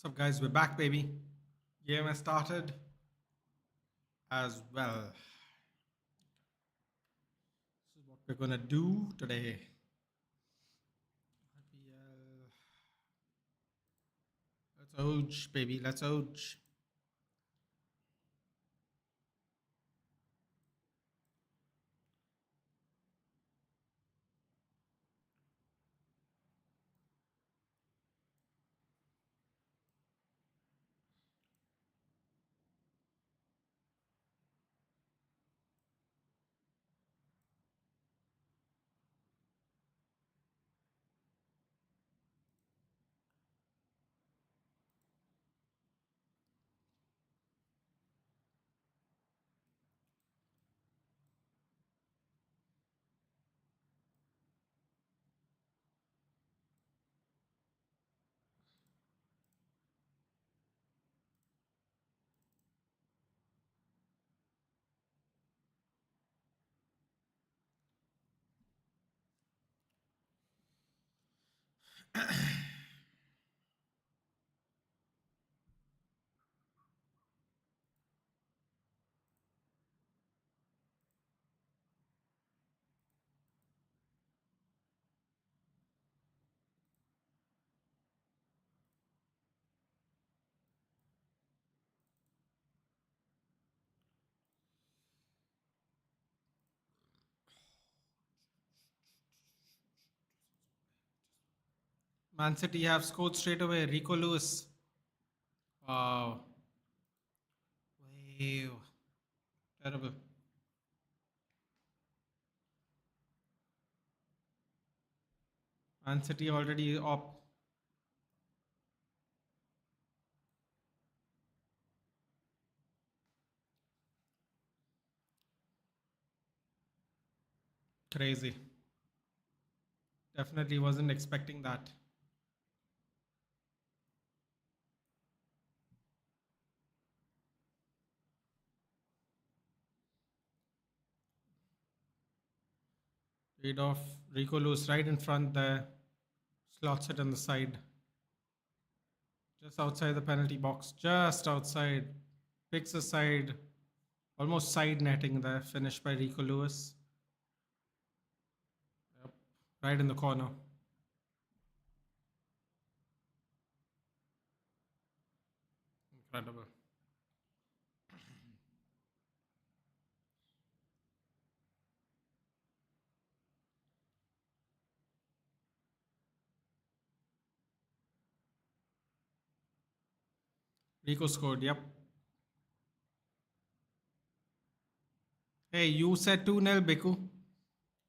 What's up, guys? We're back, baby. Game has started as well. This is what we're gonna do today. IPL. Let's ouch, baby. Let's ouch. Man City have scored straight away. Rico Lewis. Wow. Wow. Terrible. Man City already up. Crazy. Definitely wasn't expecting that. Lead off. Rico Lewis right in front there. Slots it on the side. Just outside the penalty box. Just outside. Picks a side. Almost side netting there. Finished by Rico Lewis. Yep. Right in the corner. Incredible. Rico scored. Yep. Hey, you said 2-0, Biku.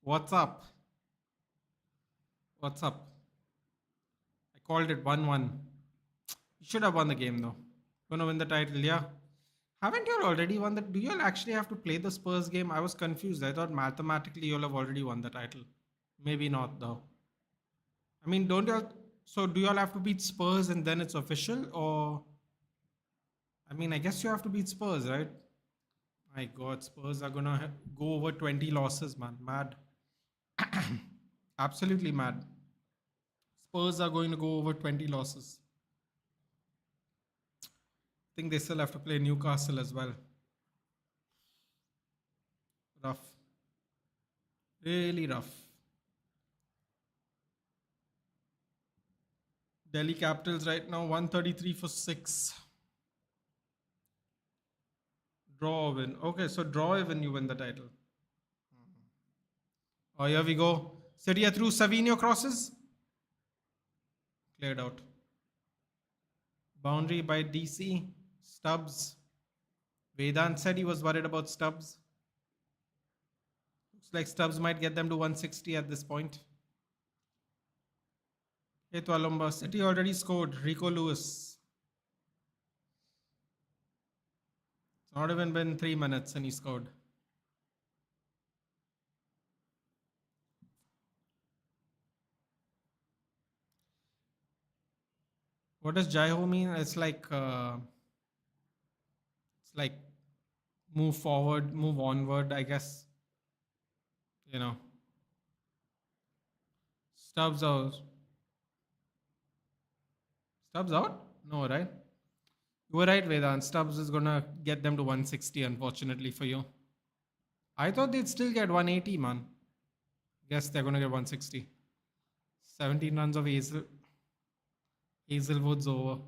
What's up? What's up? I called it 1-1. You should have won the game, though. Gonna win the title, yeah. Haven't you all already won the? Do you all actually have to play the Spurs game? I was confused. I thought mathematically you'll have already won the title. Maybe not, though. I mean, don't y'all? So do y'all have to beat Spurs and then it's official, or? I mean, I guess you have to beat Spurs, right? My God, Spurs are gonna go over 20 losses, man. Mad. Absolutely mad. Spurs are going to go over 20 losses. I think they still have to play Newcastle as well. Rough. Really rough. Delhi Capitals right now 133 for 6. Draw or win. Okay, so draw or win, you win the title. Oh, here we go. City are through. Savinho crosses. Cleared out. Boundary by DC. Stubbs. Vedant said he was worried about Stubbs. Looks like Stubbs might get them to 160 at this point. Alomba. City already scored. Rico Lewis. It's not even been 3 minutes and he scored. What does Jaiho mean? It's like move forward, move onward, I guess. You know. Stubbs out. Stubbs out? No, right? You were right, Vedant. Stubbs is gonna get them to 160, unfortunately for you. I thought they'd still get 180, man. Guess they're gonna get 160. 17 runs of Hazelwood's over.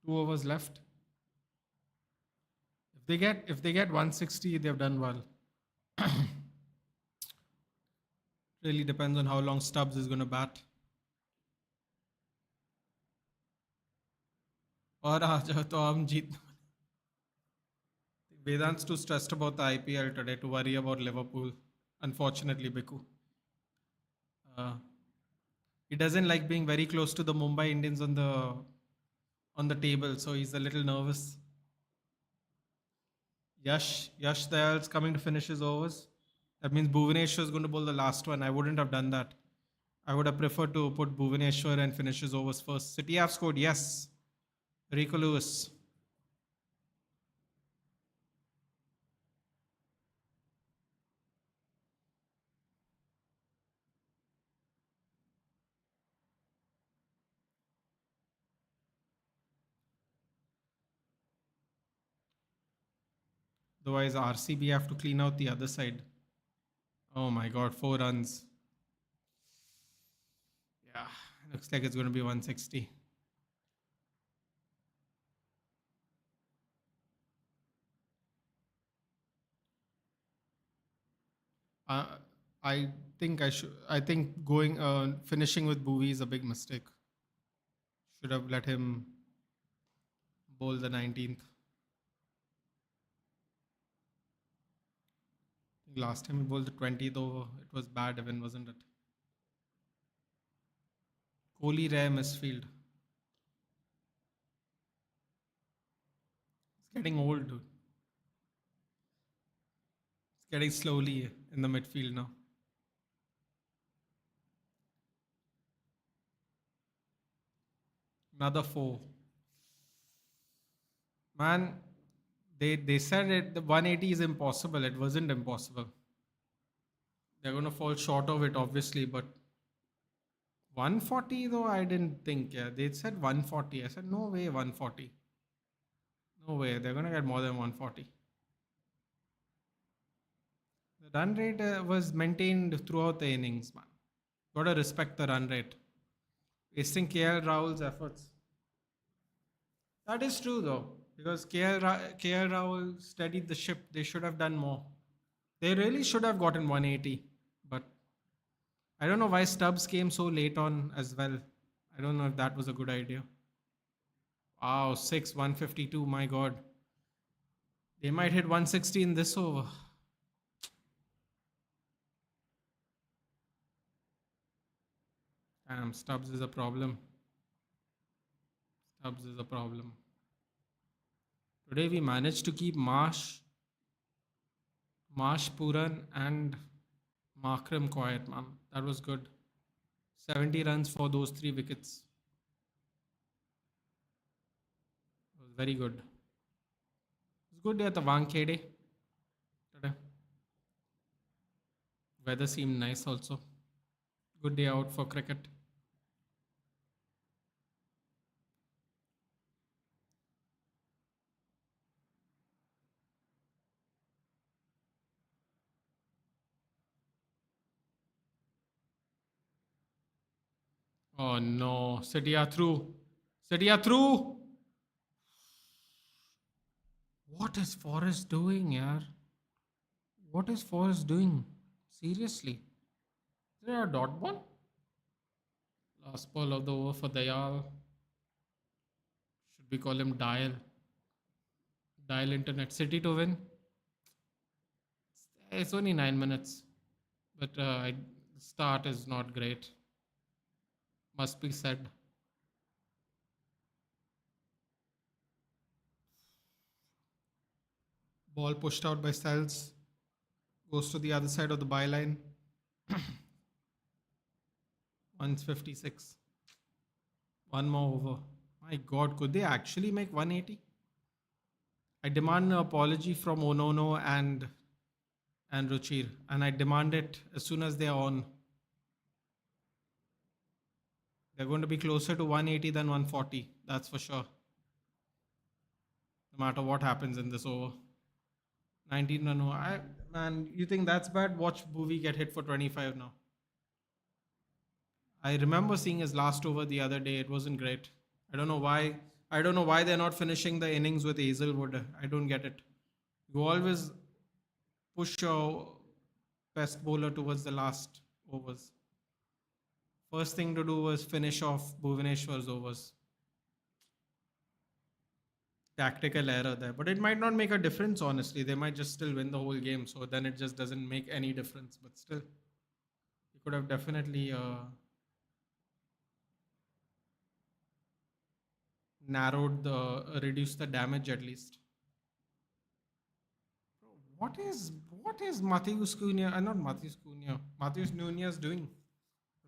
2 overs left. If they get 160, they've done well. Really depends on how long Stubbs is gonna bat. और आ जाओ तो हम जीत. Vedant's too stressed about the IPL today to worry about Liverpool. Unfortunately, Biku. Uh, he doesn't like being very close to the Mumbai Indians on the table, so he's a little nervous. Yash Dayal's coming to finish his overs. That means Bhuvaneshwar is going to bowl the last one. I wouldn't have done that. I would have preferred to put Bhuvaneshwar and finish his overs first. City have scored, yes. Rico Lewis. Otherwise, RCB have to clean out the other side. Oh my god, 4 runs. Yeah, looks like it's going to be 160. Uh, I think I should. I think finishing with Bowie is a big mistake. Should have let him bowl the 19th. Last time he bowled the 20th over. It was bad even, wasn't it? Kohli rare misfield. It's getting old, dude. It's getting slowly in the midfield now. Another 4. Man, they said the 180 is impossible. It wasn't impossible. They're going to fall short of it, obviously, but 140 though, I didn't think. Yeah, they said 140. I said, no way, 140. No way, they're going to get more than 140. The run rate was maintained throughout the innings, man. Gotta respect the run rate. Wasting KL Rahul's efforts. That is true though, because KL Rahul steadied the ship. They should have done more. They really should have gotten 180, but I don't know why Stubbs came so late on as well. I don't know if that was a good idea. Wow, 152. My God. They might hit 160 in this over. Damn, Stubbs is a problem. Stubbs is a problem. Today we managed to keep Marsh Puran and Markram quiet, man. That was good. 70 runs for those 3 wickets. It was very good. It was good day at the Wankhede today. Weather seemed nice also. Good day out for cricket. Oh no, City are through. City are through. What is Forrest doing, yaar? What is Forrest doing? Seriously. Is there a dot ball? Last ball of the over for Dayal. Should we call him Dial? Dial Internet City to win. It's only 9 minutes, but start is not great. Must be said. Ball pushed out by Styles. Goes to the other side of the byline. 156. One more over. My God, could they actually make 180? I demand an apology from Onono and Ruchir, and I demand it as soon as they are on. They're going to be closer to 180 than 140. That's for sure. No matter what happens in this over. 19 run. Man, you think that's bad? Watch Bhuvi get hit for 25 now. I remember seeing his last over the other day. It wasn't great. I don't know why. I don't know why they're not finishing the innings with Hazelwood. I don't get it. You always push your best bowler towards the last overs. First thing to do was finish off Bhuvaneshwar's overs. Tactical error there, but it might not make a difference. Honestly, they might just still win the whole game. So then it just doesn't make any difference. But still, you could have definitely narrowed the reduced the damage at least. What is Matheus Cunha? Not Matheus Cunha. Matheus Nunez doing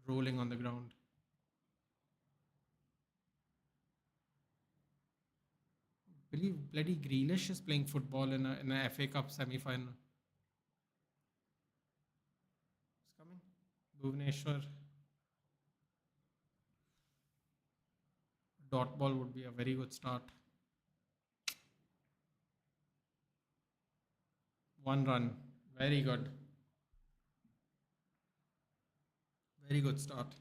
rolling on the ground. I believe bloody Grealish is playing football in a FA Cup semi final. It's coming. Bhuvaneshwar dot ball would be a very good start. One run. Very good. Very good start.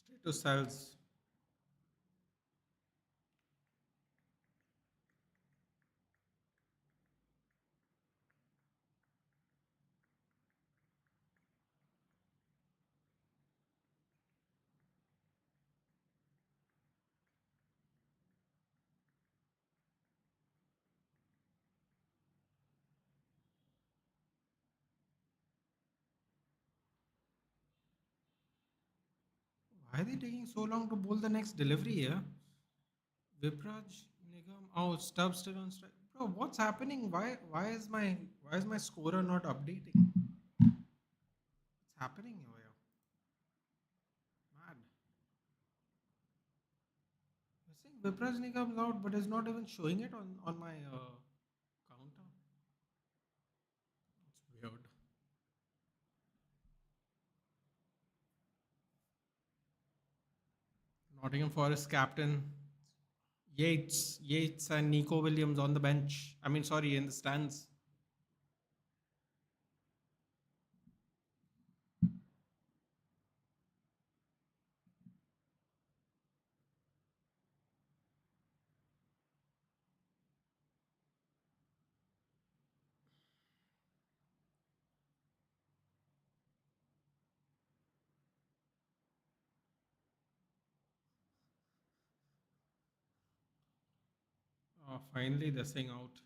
Straight to cells. Why are they taking so long to bowl the next delivery here? Vipraj, Nigam. Oh, Stubbs still on strike. Bro, what's happening? Why is my scorer not updating? What's happening here? Mad. You're saying Vipraj Nigam's out, but it's not even showing it on my counter. It's weird. Nottingham Forest captain Yates and Nico Williams on the bench. I mean, sorry, in the stands. Oh, finally, they're saying out.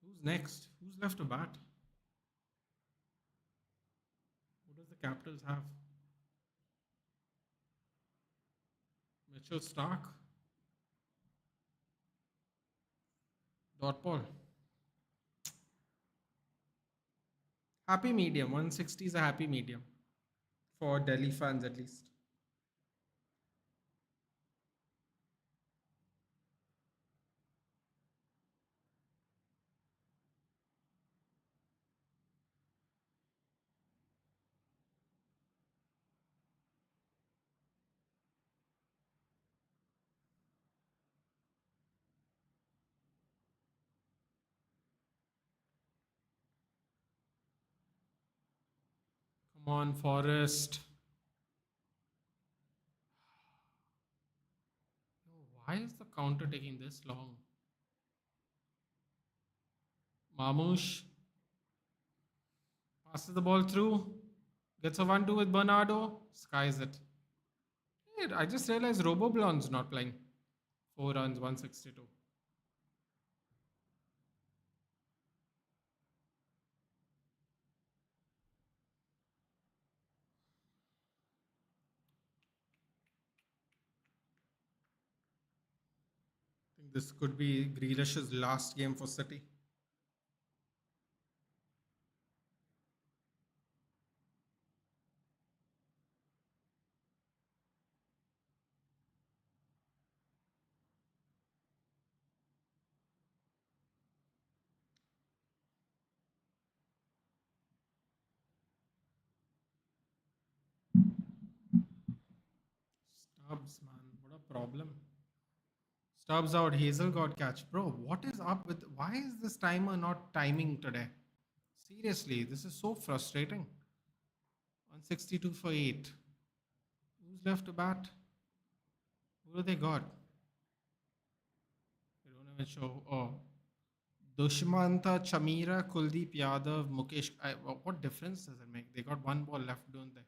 Who's next? Who's left to bat? Who does the Capitals have? Mitchell Stark? Dot ball. Happy medium. 160 is a happy medium. For Delhi fans, at least. Come on, Forest. Why is the counter taking this long? Mamouche passes the ball through. Gets a 1-2 with Bernardo. Skies it. Hey, I just realized Roboblon's not playing. 4 runs, 162. I think this could be Grealish's last game for City. Stubbs, man, what a problem. Stubbs out, Hazel got catch. Bro, what is up with why is this timer not timing today? Seriously, this is so frustrating. 162 for 8. Who's left to bat? Who do they got? They don't even show. Oh, Dushmanta, Chamira, Kuldeep Yadav, Mukesh. What difference does it make? They got one ball left, don't they?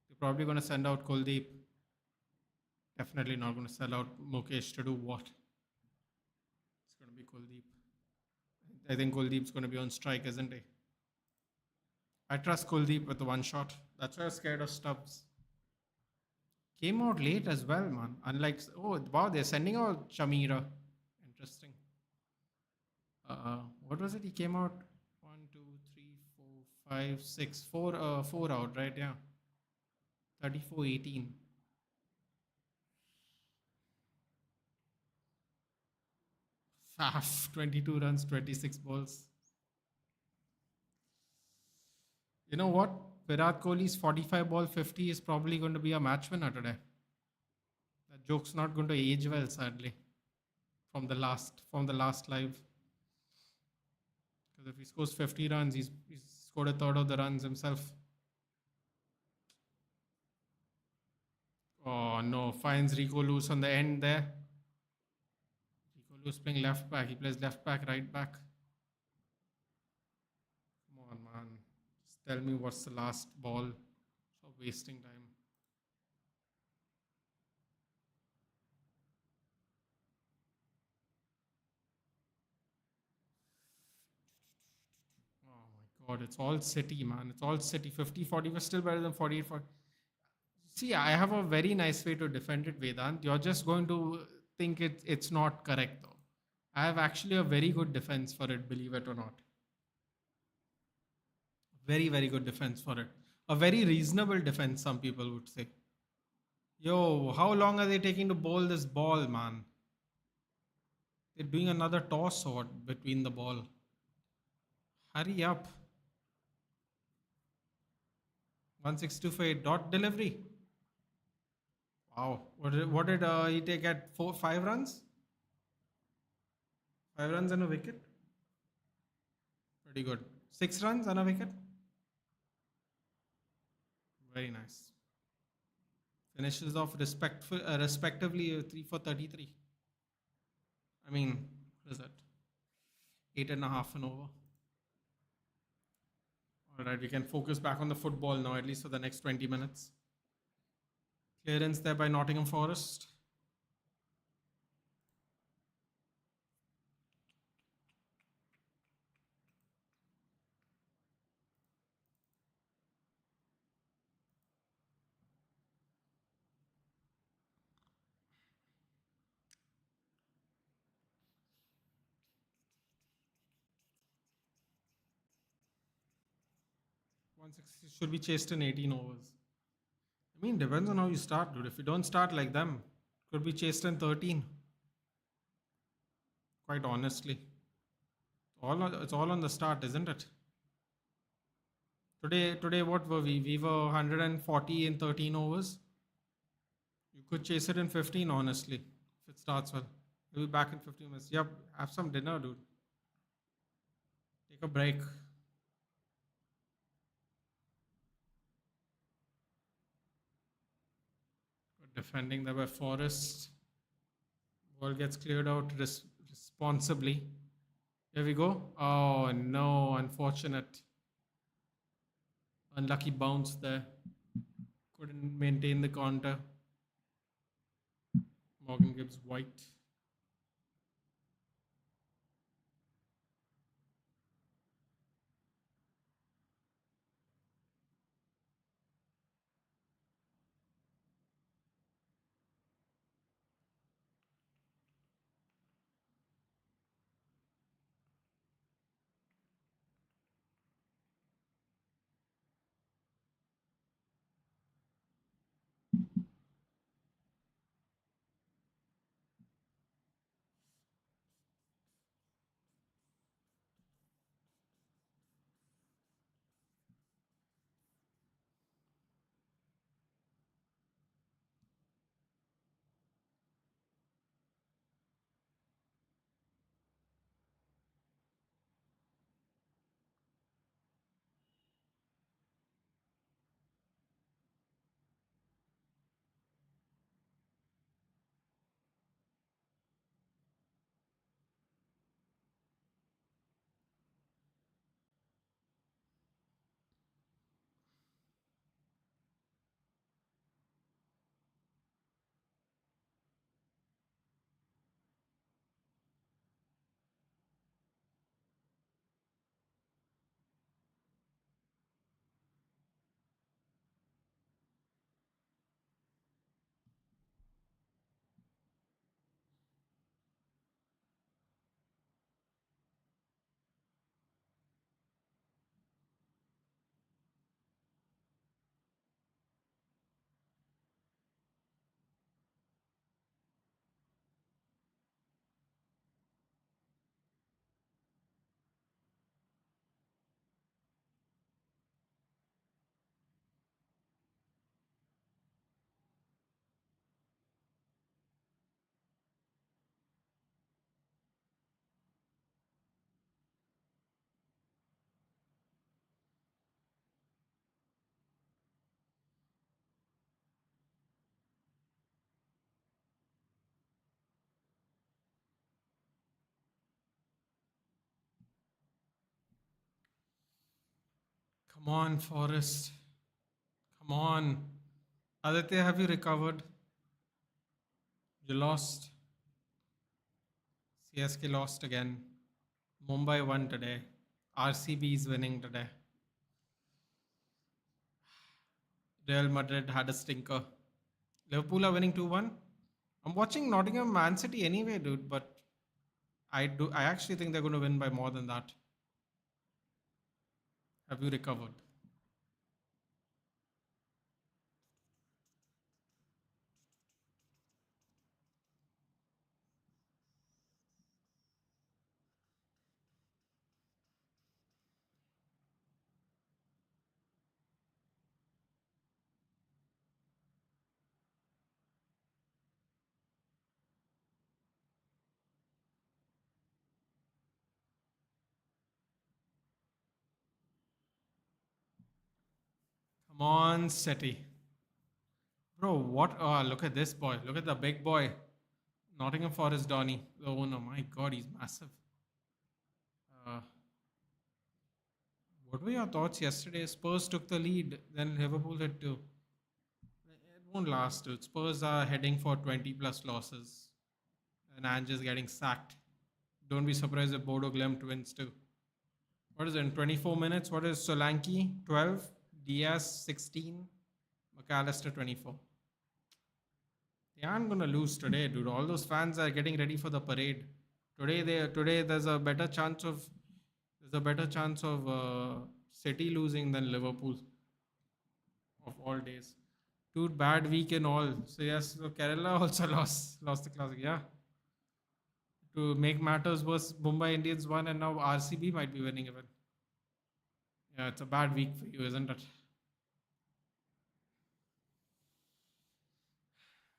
They're probably going to send out Kuldeep. Definitely not going to sell out Mukesh to do what? It's going to be Kuldeep. I think Kuldeep's going to be on strike, isn't he? I trust Kuldeep with the one shot. That's why I'm scared of Stubbs. Came out late as well, man. Unlike, oh, wow, they're sending out Chamira. Interesting. What was it? He came out 1, 2, 3, 4, 5, 6, 4 out, right? Yeah. 34-18. Faf, 22 runs, 26 balls. You know what? Virat Kohli's 45 ball 50 is probably going to be a match winner today. That joke's not going to age well, sadly, from the last live. Because if he scores 50 runs, he's scored a third of the runs himself. Oh no, finds Rico loose on the end there. Rico loose playing left back. He plays left back, right back. Come on, man. Just tell me what's the last ball. Stop wasting time. Oh my god, it's all City, man. It's all City. 50-40 was still better than 48-40. See, I have a very nice way to defend it, Vedant. You're just going to think it's not correct, though. I have actually a very good defense for it, believe it or not. Very, very good defense for it. A very reasonable defense, some people would say. Yo, how long are they taking to bowl this ball, man? They're doing another toss or what between the ball. Hurry up. 162 for a dot delivery. Wow. What did he take at 5 runs? 5 runs and a wicket? Pretty good. 6 runs and a wicket? Very nice. Finishes off respectively 3 for 33. I mean, what is that? 8.5 and over. All right, we can focus back on the football now, at least for the next 20 minutes. Clearance there by Nottingham Forest. Should be chased in 18 overs. I mean, depends on how you start, dude. If you don't start like them, could be chased in 13. Quite honestly. It's all on the start, isn't it? Today, what were we? We were 140 in 13 overs. You could chase it in 15, honestly, if it starts well. We'll be back in 15 minutes. Yep, have some dinner, dude. Take a break. Good defending there by Forest. Ball gets cleared out responsibly. Here we go. Oh no, unfortunate. Unlucky bounce there. Couldn't maintain the counter. Morgan Gibbs White. Come on, Forest. Come on. Aditya, have you recovered? You lost. CSK lost again. Mumbai won today. RCB is winning today. Real Madrid had a stinker. Liverpool are winning 2-1. I'm watching Nottingham Man City anyway, dude, but I actually think they're going to win by more than that. Have you recovered? Come on, City. Bro, what? Oh, look at this boy. Look at the big boy. Nottingham Forest Donny. Oh no, my god, he's massive. Uh, what were your thoughts yesterday? Spurs took the lead, then Liverpool had two. It won't last, dude. Spurs are heading for 20 plus losses. And Ange is getting sacked. Don't be surprised if Bodo Glimt wins too. What is it in 24 minutes? What is Solanke? 12. Diaz 16. McAllister 24. They aren't gonna lose today, dude. All those fans are getting ready for the parade. Today there's a better chance of City losing than Liverpool of all days. Dude, bad week and all. So yes, so Kerala also lost the classic. Yeah. To make matters worse, Mumbai Indians won, and now RCB might be winning even. Yeah, it's a bad week for you, isn't it?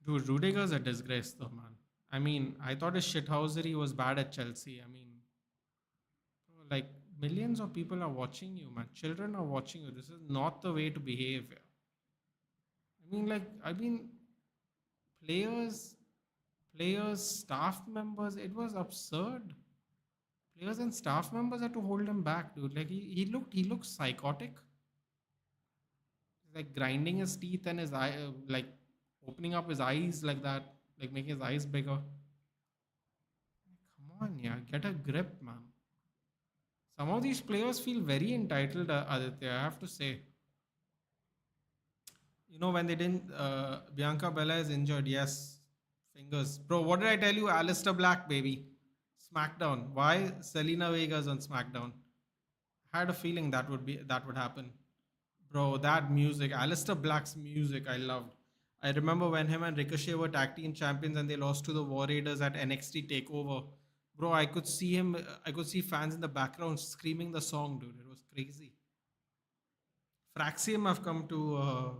Dude, Rudiger's a disgrace, though, man. I mean, I thought his shithousery was bad at Chelsea. I mean, like millions of people are watching you, man. Children are watching you. This is not the way to behave. Yeah. I mean, players, staff members. It was absurd. Players and staff members had to hold him back, dude. Like he looked psychotic. Like grinding his teeth and his eye, like opening up his eyes like that, like making his eyes bigger. Come on, yeah, get a grip, man. Some of these players feel very entitled, Aditya. I have to say. When they didn't, Bianca Bella is injured. Yes, fingers, bro. What did I tell you? Alistair Black, baby. SmackDown. Why Selena Vega's on SmackDown? Had a feeling that would happen. Bro, that music, Alistair Black's music, I loved. I remember when him and Ricochet were tag team champions and they lost to the War Raiders at NXT Takeover. Bro, I could see fans in the background screaming the song, dude. It was crazy. Fraxium have come to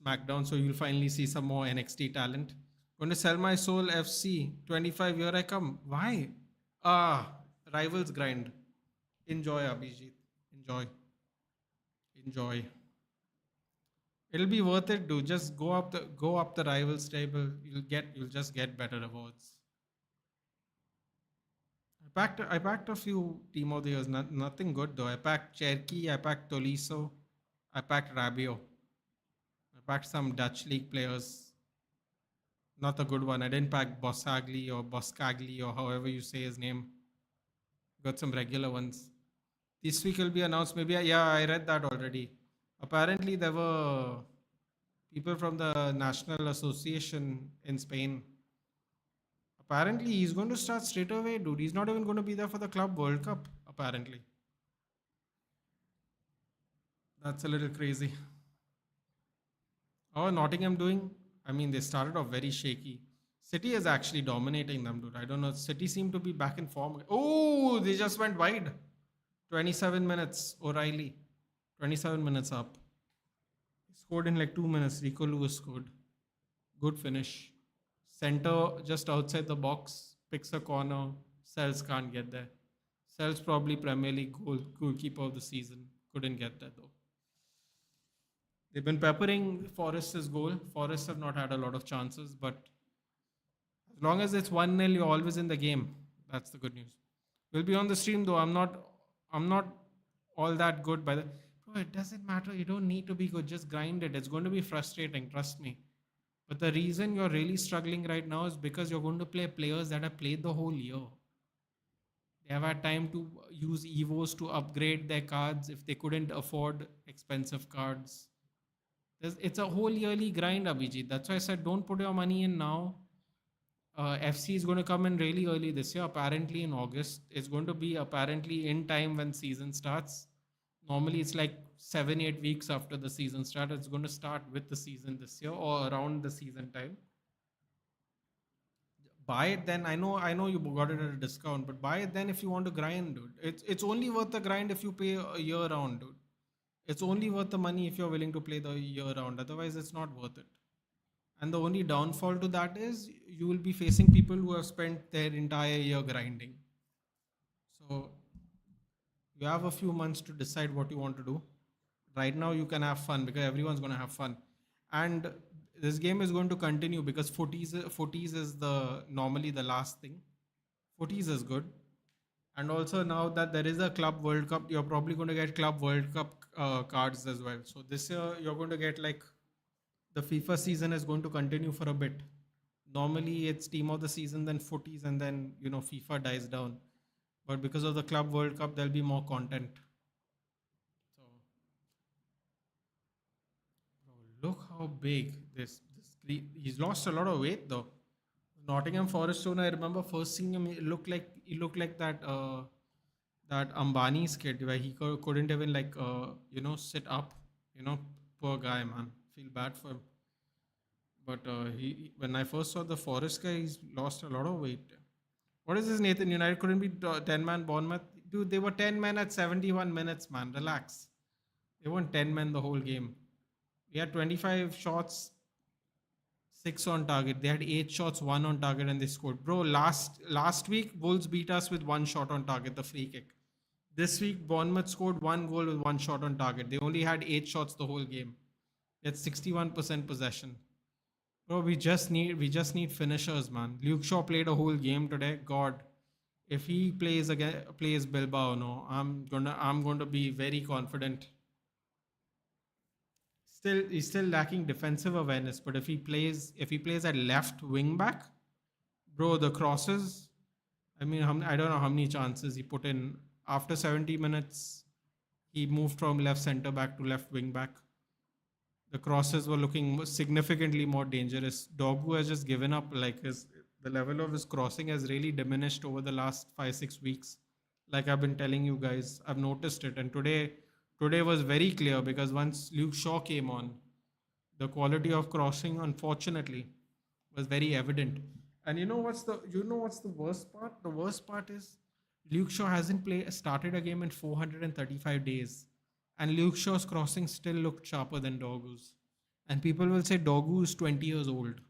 SmackDown, so you'll finally see some more NXT talent. Going to sell my soul FC 25, here I come. Why? Ah, rivals grind. Enjoy, Abhijit. Enjoy. Enjoy. It'll be worth it, dude. Just go up the rivals table. You'll just get better rewards. I packed a few team of the years. Nothing good though. I packed Cherky. I packed Tolisso. I packed Rabio. I packed some Dutch league players. Not a good one. I didn't pack Bossagli or Boscagli or however you say his name. Got some regular ones. This week will be announced. Maybe yeah, I read that already. Apparently, there were people from the National Association in Spain. Apparently, he's going to start straight away, dude. He's not even going to be there for the Club World Cup, apparently. That's a little crazy. How are Nottingham doing? I mean, they started off very shaky. City is actually dominating them, dude. I don't know. City seem to be back in form. Oh, they just went wide. 27 minutes, O'Reilly. 27 minutes up. He scored in like 2 minutes. Rico Lewis scored. Good finish. Center just outside the box. Picks a corner. Sells can't get there. Sells probably Premier League goalkeeper of the season. Couldn't get there though. They've been peppering Forest's goal. Forest have not had a lot of chances, but as long as it's 1-0, you're always in the game. That's the good news. We'll be on the stream though. I'm not all that good by the bro. It doesn't matter. You don't need to be good. Just grind it. It's going to be frustrating. Trust me. But the reason you're really struggling right now is because you're going to play players that have played the whole year. They have had time to use Evos to upgrade their cards if they couldn't afford expensive cards. It's a whole yearly grind, Abhijit. That's why I said don't put your money in now. FC is going to come in really early this year, apparently in August. It's going to be apparently in time when season starts. Normally, it's like 7, 8 weeks after the season starts. It's going to start with the season this year or around the season time. Buy it then. I know you got it at a discount, but buy it then if you want to grind, dude. It's only worth the grind if you pay a year round, dude. It's only worth the money if you're willing to play the year round. Otherwise, it's not worth it. And the only downfall to that is you will be facing people who have spent their entire year grinding. So you have a few months to decide what you want to do. Right now, you can have fun because everyone's going to have fun. And this game is going to continue because footies is the normally the last thing. Footies is good. And also now that there is a Club World Cup, you're probably going to get Club World Cup cards as well. So this year you're going to get like the FIFA season is going to continue for a bit. Normally it's team of the season, then footies, and then FIFA dies down. But because of the Club World Cup, there'll be more content. So look how big he's lost a lot of weight though. Nottingham Forest owner, I remember first seeing him, he looked like that Ambani's kid where he couldn't even like sit up. Poor guy, man. Feel bad for him. But when I first saw the Forest guy, he's lost a lot of weight. What is this, Nathan? United couldn't be 10-man Bournemouth. Dude, they were 10 men at 71 minutes, man. Relax. They weren't 10 men the whole game. We had 25 shots, 6 on target. They had 8 shots, 1 on target, and they scored. Bro, last week, Wolves beat us with 1 shot on target, the free kick. This week, Bournemouth scored 1 goal with 1 shot on target. They only had 8 shots the whole game. That's 61% possession. Bro, we just need finishers, man. Luke Shaw played a whole game today. God, if he plays Bilbao, no, I'm going to be very confident. Still, he's still lacking defensive awareness. But if he plays at left wing back, bro, the crosses. I mean, I don't know how many chances he put in after 70 minutes. He moved from left center back to left wing back. The crosses were looking significantly more dangerous. Dogu has just given up. Like the level of his crossing has really diminished over the last 5, 6 weeks. Like I've been telling you guys, I've noticed it. And today was very clear because once Luke Shaw came on, the quality of crossing, unfortunately, was very evident. And you know what's the worst part? The worst part is Luke Shaw hasn't started a game in 435 days. And Luke Shaw's crossing still looked sharper than Dogu's. And people will say Dogu is 20 years old.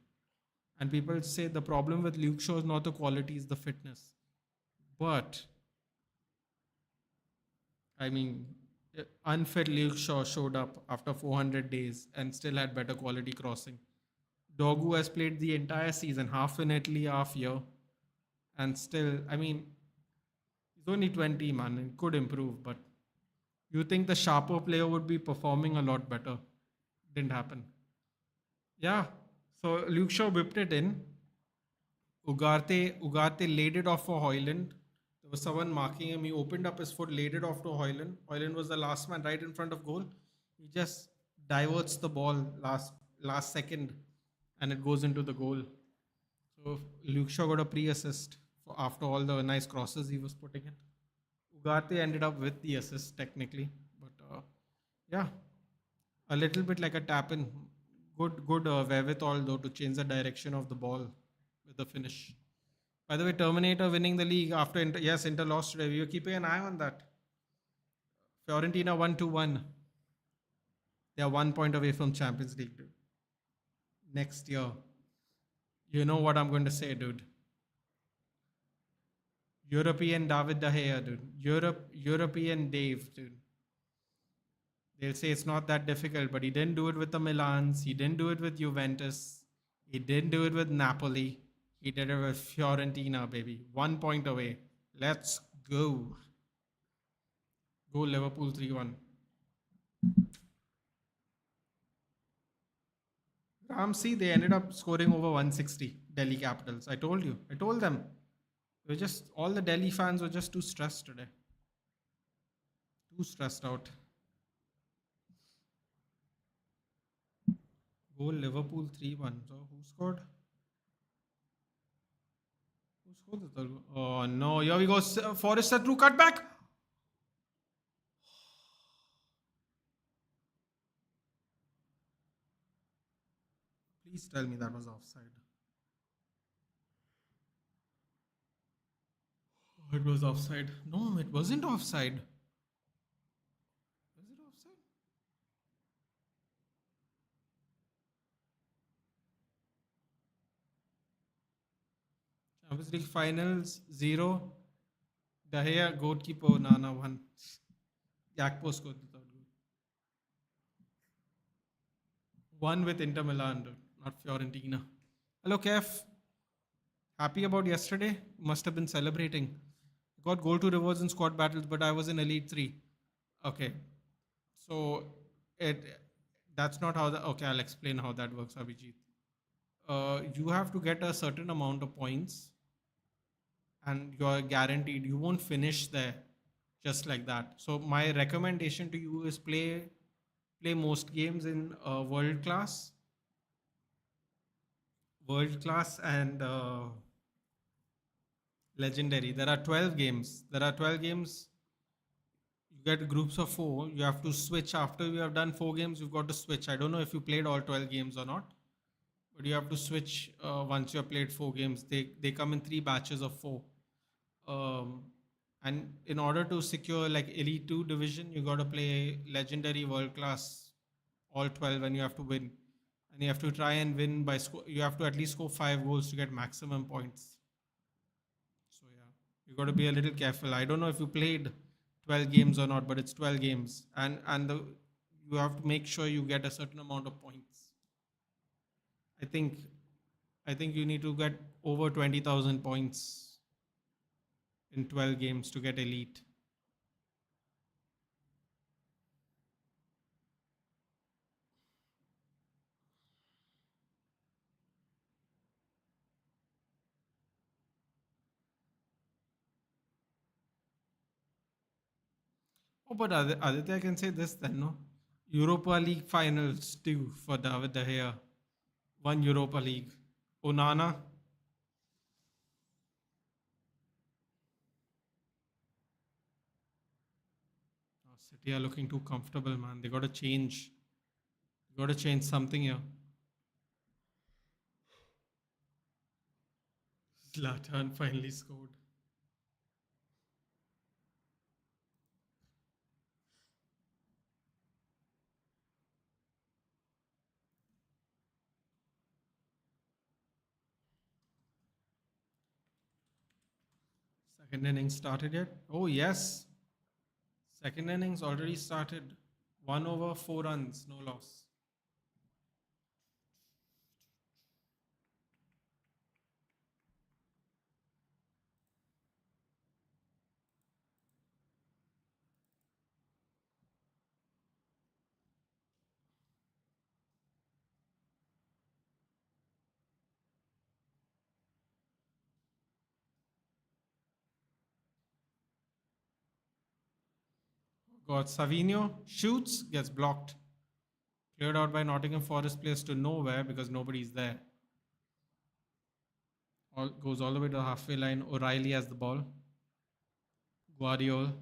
And people say the problem with Luke Shaw is not the quality, it's the fitness. But, I mean, unfit Luke Shaw showed up after 400 days and still had better quality crossing. Dogu has played the entire season, half in Italy, half here. And still, I mean, he's only 20, man, and could improve. But you think the sharper player would be performing a lot better. Didn't happen. Yeah. So Luke Shaw whipped it in. Ugarte laid it off for Hoyland. There was someone marking him. He opened up his foot, laid it off to Hoyland. Hoyland was the last man right in front of goal. He just diverts the ball last second, and it goes into the goal. So Luke Shaw got a pre-assist after all the nice crosses he was putting in. Ugarte ended up with the assist technically, but yeah, a little bit like a tap in. Good wherewithal though to change the direction of the ball with the finish. By the way, Terminator winning the league after Inter lost today. We were keeping an eye on that. Fiorentina 1-1. They are 1 point away from Champions League, dude. Next year. You know what I'm going to say, dude. European David De Gea, dude. European Dave, dude. They'll say it's not that difficult, but he didn't do it with the Milans. He didn't do it with Juventus. He didn't do it with Napoli. He did it with Fiorentina, baby. 1 point away. Let's go. Go Liverpool 3-1. See, they ended up scoring over 160. Delhi Capitals. I told you. I told them. We're just all the Delhi fans were just too stressed today. Too stressed out. Goal Liverpool 3-1. So who scored? Who scored the third goal? Oh no, here we go. Forrester through cutback. Please tell me that was offside. Oh, it was offside. No, it wasn't offside. Was it offside? Champions League Finals 0. De Gea goalkeeper Nana 1. Gakpo scored the third goal. 1 with Inter Milan, not Fiorentina. Hello, Kev. Happy about yesterday? Must have been celebrating. Got goal to rewards in squad battles, but I was in Elite 3. Okay. So it that's not how the okay, I'll explain how that works, Abhijit. You have to get a certain amount of points and you're guaranteed you won't finish there just like that. So my recommendation to you is play most games in world class and legendary. There are 12 games. There are 12 games. You get groups of 4. You have to switch after you have done 4 games. You've got to switch. I don't know if you played all 12 games or not, but you have to switch once you have played 4 games. They come in 3 batches of 4. Um, and in order to secure like Elite 2 division, you got to play legendary world class all 12 and you have to win. And you have to try and win by you have to at least score 5 goals to get maximum points. So yeah, you got to be a little careful. I don't know if you played 12 games or not, but it's 12 games you have to make sure you get a certain amount of points. I think I think you need to get over 20,000 points in 12 games to get elite. Oh, but Aditya can say this then, no? Europa League finals too for David De Gea. One Europa League. Onana. Oh, City are looking too comfortable, man. They got to change. They got to change something here. Zlatan finally scored. Second innings started yet? Oh, yes. Second innings already started. 1 over 4 runs, no loss. Got Savino, shoots, gets blocked. Cleared out by Nottingham Forest players to nowhere because nobody's there. Goes all the way to the halfway line. O'Reilly has the ball. Guardiola.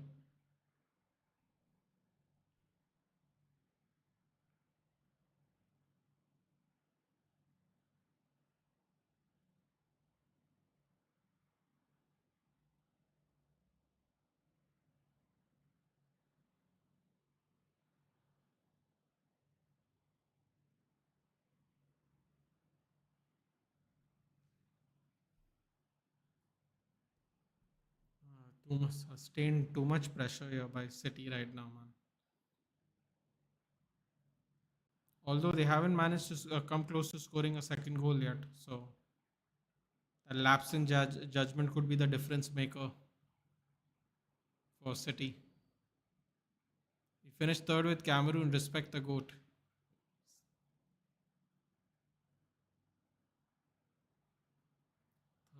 Too much sustained, too much pressure here by City right now, man. Although they haven't managed to come close to scoring a second goal yet, so a lapse in judgment could be the difference maker for City. Finished third with Cameroon. Respect the GOAT.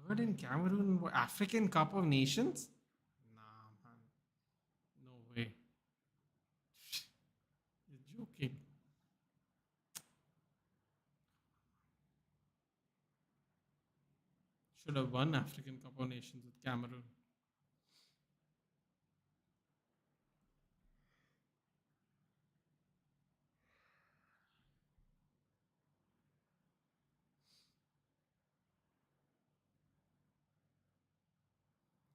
Third in Cameroon, African Cup of Nations? Nah, man. No way. You're joking. Should have won African Cup of Nations with Cameroon.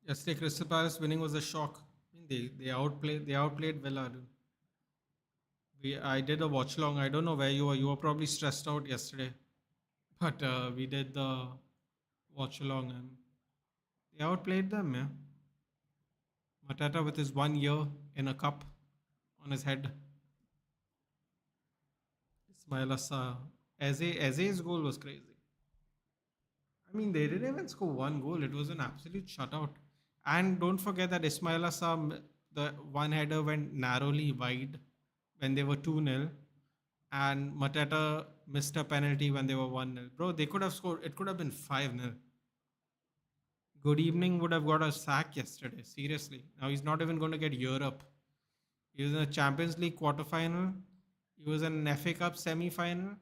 Yesterday, Crystal Palace winning was a shock. I mean, they outplayed Villa. Dude. I did a watch long. I don't know where you were. You were probably stressed out yesterday, but we did the watch along and they outplayed them. Yeah, Matata with his 1 year in a cup on his head. Ismail Assar. Eze's goal was crazy. I mean, they didn't even score one goal. It was an absolute shutout. And don't forget that Ismail Assar, the one header went narrowly wide when they were 2-0. And Mateta missed a penalty when they were 1-0. Bro, they could have scored. It could have been 5-0. Good evening would have got a sack yesterday. Seriously. Now he's not even going to get Europe. He was in a Champions League quarterfinal. He was in an FA Cup semi-final.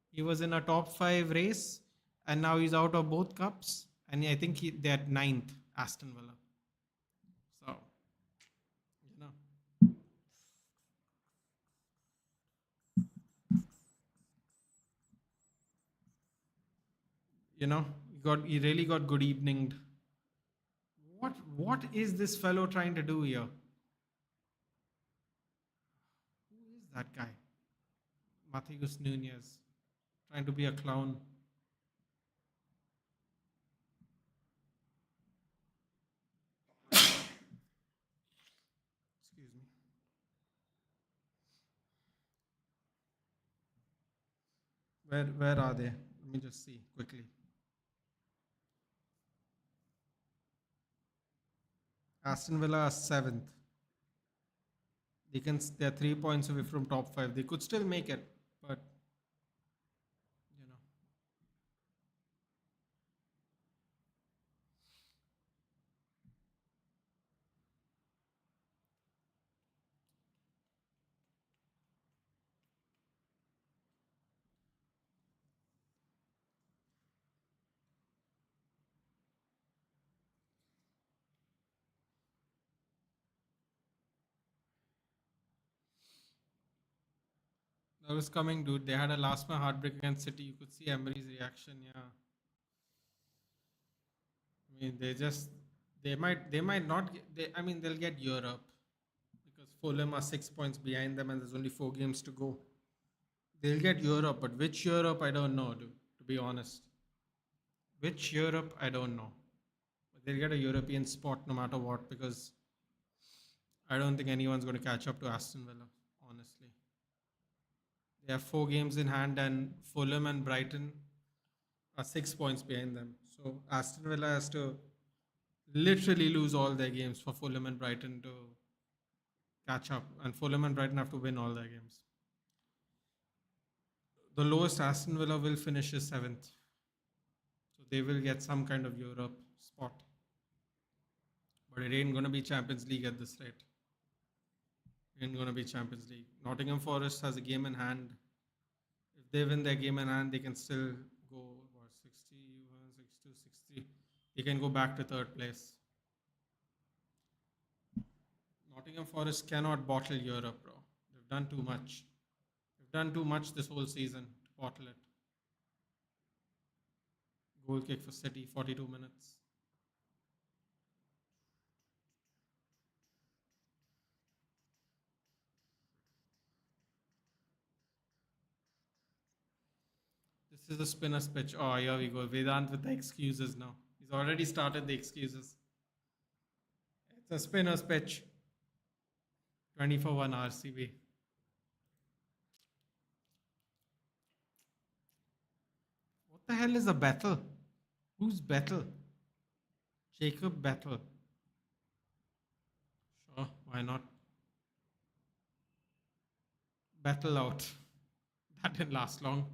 He was in a top five race, and now he's out of both cups. And I think they're at ninth, Aston Villa. So, you know, he really got good eveninged. What is this fellow trying to do here? Who is that guy? Matheus Nunez, trying to be a clown. Excuse me. Where are they? Let me just see quickly. Aston Villa are seventh. They're 3 points away from top five. They could still make it, but you know. That was coming, dude. They had a last man heartbreak against City. You could see Emery's reaction. Yeah, I mean they might not. I mean they'll get Europe because Fulham are 6 points behind them and there's only 4 games to go. They'll get Europe, but which Europe I don't know, dude. To be honest, which Europe I don't know. But they'll get a European spot no matter what because I don't think anyone's going to catch up to Aston Villa. Honestly, they have 4 games in hand and Fulham and Brighton are 6 points behind them. So Aston Villa has to literally lose all their games for Fulham and Brighton to catch up, and Fulham and Brighton have to win all their games. The lowest Aston Villa will finish is seventh, so they will get some kind of Europe spot, but it ain't gonna be Champions League at this rate. It ain't gonna be Champions League. Nottingham Forest has a game in hand. If they win their game in hand, they can still go what 61, 62, 60. They can go back to third place. Nottingham Forest cannot bottle Europe, bro. They've done too much. They've done too much this whole season to bottle it. Goal kick for City, 42 minutes. This is a spinner's pitch. Oh, here we go. Vedant with the excuses now. He's already started the excuses. It's a spinner's pitch. 20 for 1 RCB. What the hell is a Bethel? Who's Bethel? Jacob Bethel. Sure, why not? battle out. That didn't last long.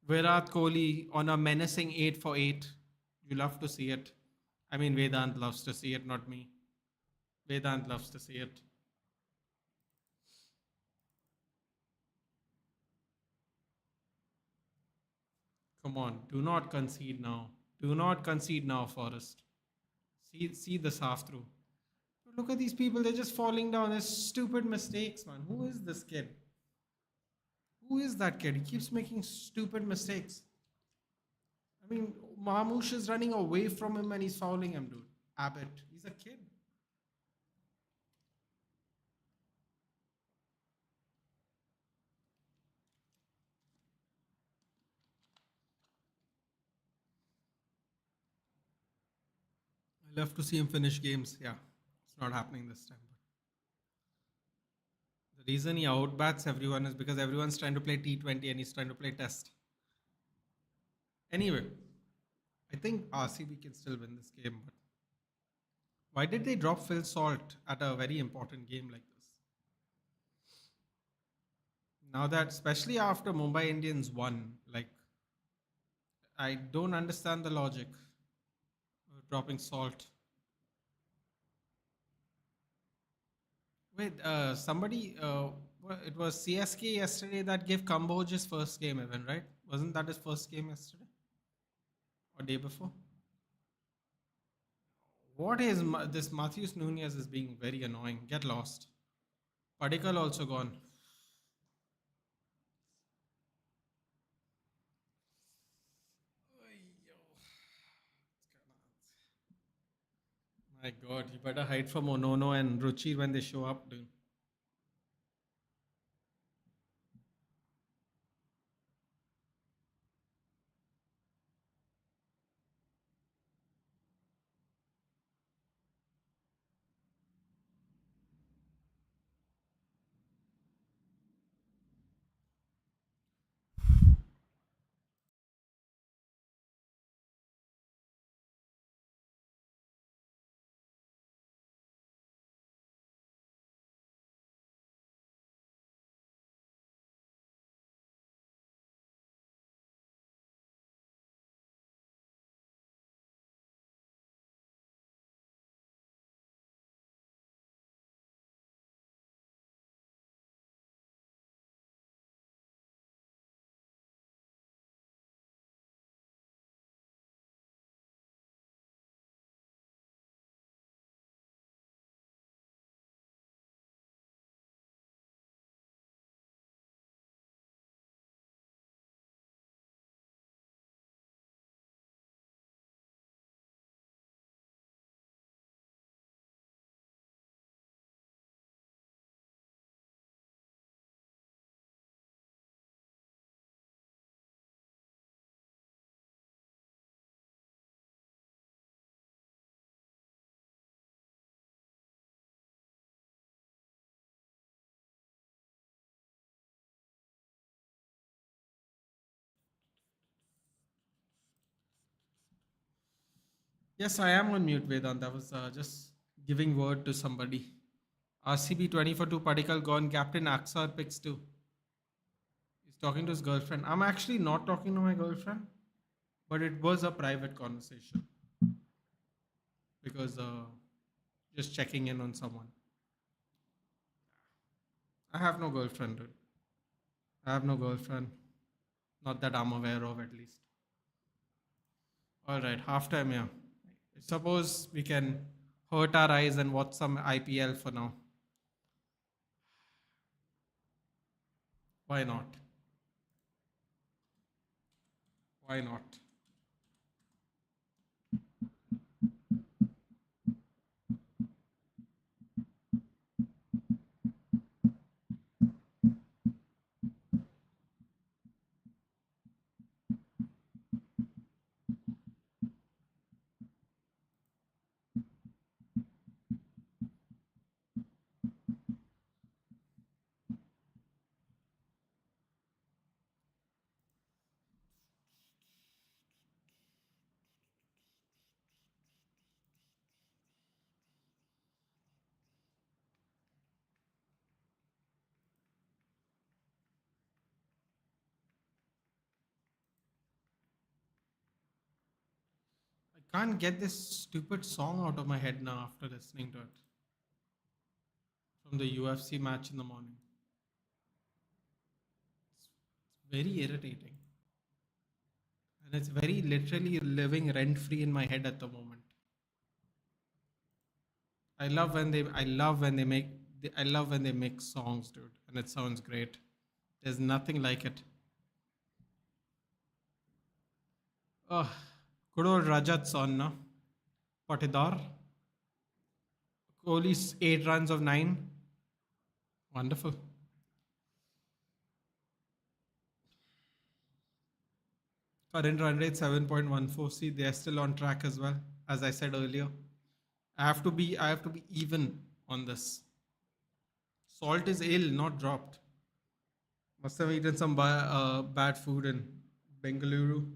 Virat Kohli on a menacing 8 for 8. You love to see it. I mean, Vedant loves to see it, not me. Vedant loves to see it. Come on, do not concede now. Do not concede now, Forest. See this half through. Look at these people, they're just falling down. There's stupid mistakes, man. Who is this kid? Who is that kid? He keeps making stupid mistakes. I mean, Mamouche is running away from him and he's fouling him, dude. Abbott, he's a kid. I love to see him finish games. Yeah, it's not happening this time. But the reason he outbats everyone is because everyone's trying to play T20 and he's trying to play Test. Anyway, I think RCB can still win this game, but why did they drop Phil Salt at a very important game like this? Now that, especially after Mumbai Indians won, like, I don't understand the logic of dropping Salt. Wait, it was CSK yesterday that gave Kamboj his first game even, right? Wasn't that his first game yesterday or day before? What is this Matthews Nunez is being very annoying. Get lost. Padikkal also gone. My God, you better hide from Onono and Ruchi when they show up, dude. Yes, I am on mute, Vedant. I was just giving word to somebody. RCB 20 for 2, Padikkal gone. Captain Aksar picks 2. He's talking to his girlfriend. I'm actually not talking to my girlfriend, but it was a private conversation because just checking in on someone. I have no girlfriend, dude. I have no girlfriend. Not that I'm aware of, at least. All right, halftime, yeah. Suppose we can hurt our eyes and watch some IPL for now. Why not? Why not? Can't get this stupid song out of my head now after listening to it from the UFC match in the morning. Very irritating. And it's very literally living rent free in my head at the moment. I love when they make songs, dude, and it sounds great. There's nothing like it. Oh, good old Rajat's on, no? Patidar. Kohli's 8 runs of 9. Wonderful. Current run rate 7.14. See, they're still on track as well. As I said earlier, I have to be even on this. Salt is ill, not dropped. Must have eaten some bad food in Bengaluru.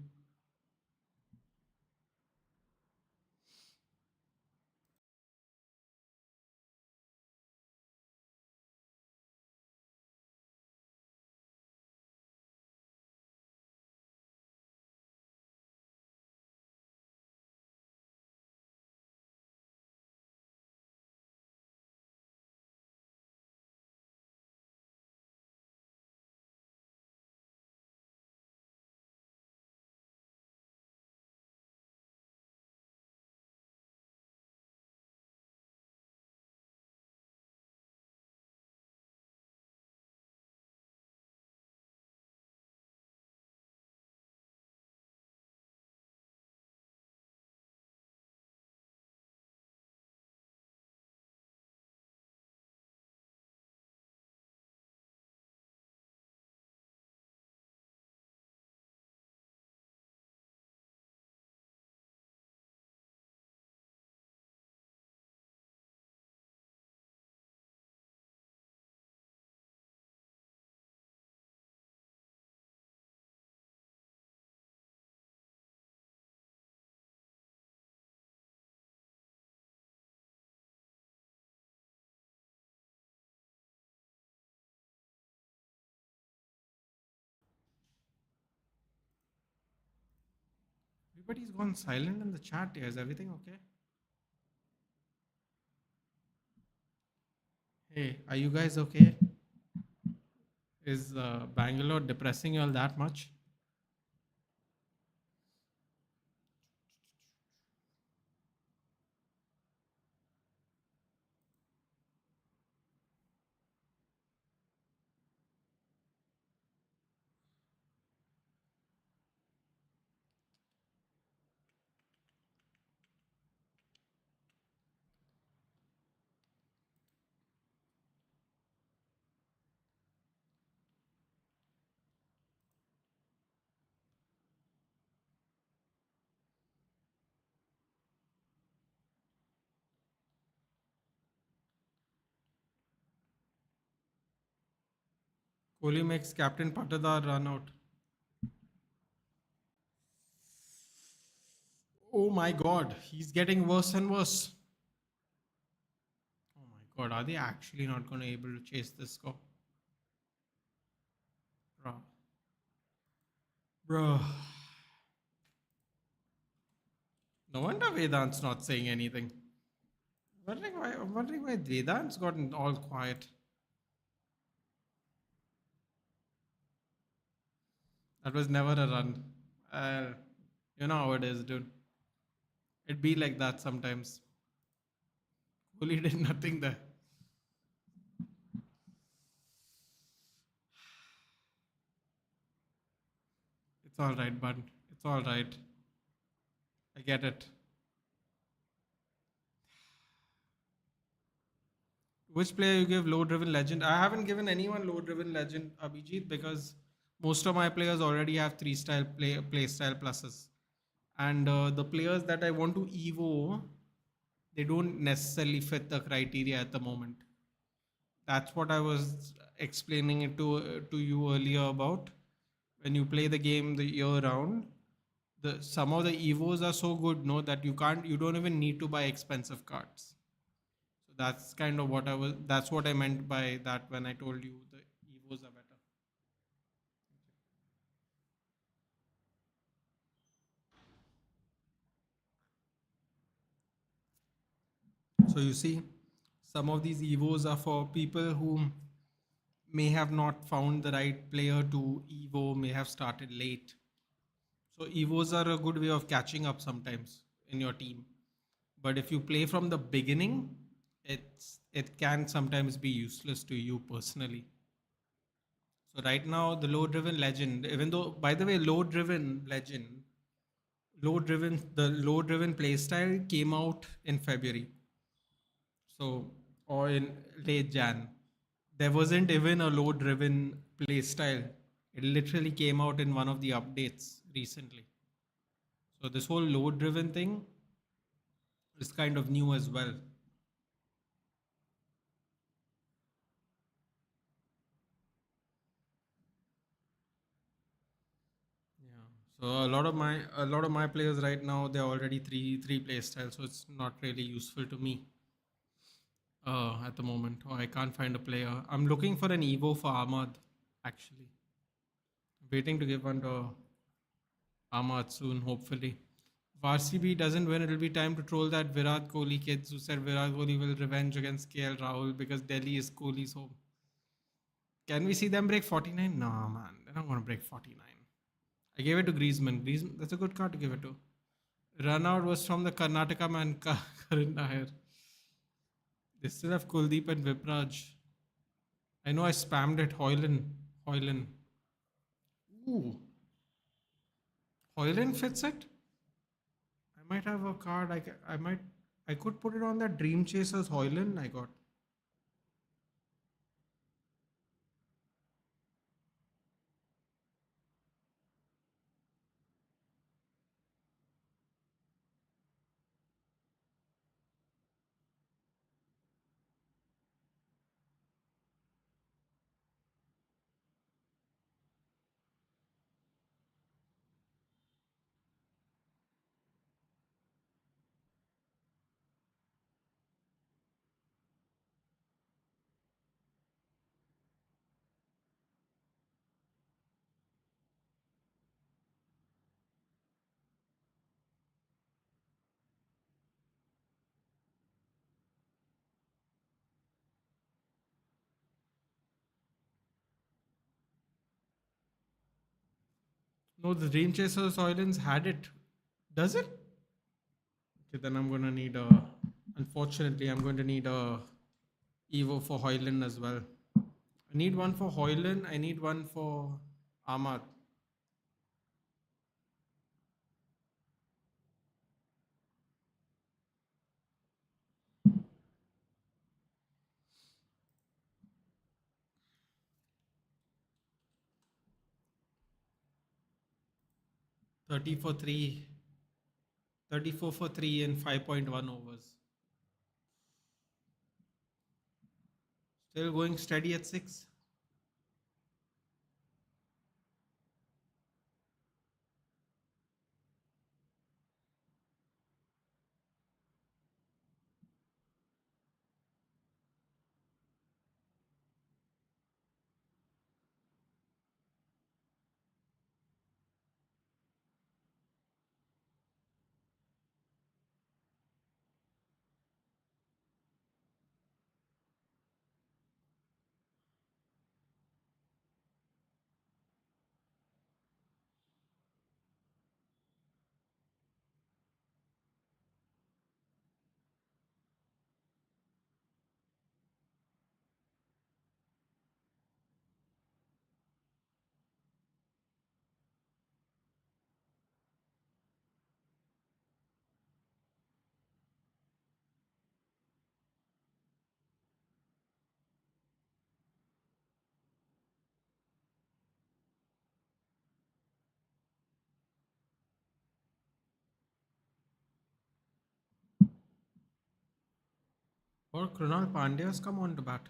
Everybody's gone silent in the chat here. Is everything okay? Hey, are you guys okay? Is Bangalore depressing you all that much? Kohli makes Captain Patadar run out. Oh my god, he's getting worse and worse. Oh my god, are they actually not going to be able to chase this score? Bro. Bro. No wonder Vedant's not saying anything. I'm wondering why Vedant's gotten all quiet. That was never a run. Uh, you know how it is, dude. It be like that sometimes. Kohli did nothing there. It's all right, bud. It's all right. I get it. Which player you give low driven legend? I haven't given anyone low driven legend, Abhijit, because most of my players already have play style pluses. And the players that I want to Evo, they don't necessarily fit the criteria at the moment. That's what I was explaining it to you earlier about. When you play the game the year round, the some of the Evos are so good, no, that you don't even need to buy expensive cards. So that's kind of that's what I meant by that when I told you the Evos are better. So you see, some of these Evos are for people who may have not found the right player to Evo, may have started late. So Evos are a good way of catching up sometimes in your team. But if you play from the beginning, it can sometimes be useless to you personally. So right now, the low driven legend, even though, by the way, the low driven playstyle came out in February. So, or in late Jan. There wasn't even a low driven playstyle. It literally came out in one of the updates recently. So this whole load driven thing is kind of new as well. Yeah. So a lot of my players right now they're already three play styles, so it's not really useful to me at the moment. Or I can't find a player. I'm looking for an Evo for Ahmad actually. Waiting to give one to Ahmad soon, hopefully. If RCB doesn't win, it'll be time to troll that Virat Kohli kids who said Virat Kohli will revenge against KL Rahul because Delhi is Kohli's home. Can we see them break 49? No, man. They're not going to break 49. I gave it to Griezmann. Griezmann, that's a good card to give it to. Run out was from the Karnataka man, Karan Nair. They still have Kuldeep and Vipraj. I know I spammed it. Hoyland. Ooh. Hoyland fits it? I might have a card. I could put it on that Dream Chasers Hoyland I got. 'No, the Dream Chasers Hoylands had it. Does it? Okay, then I'm gonna need a. Unfortunately, I'm going to need a Evo for Hoyland as well. I need one for Hoyland. I need one for Ahmad. 30 for 3. 34 for 3 and 5.1 overs. Still going steady at 6. Or Krunal Pandya's come on to bat.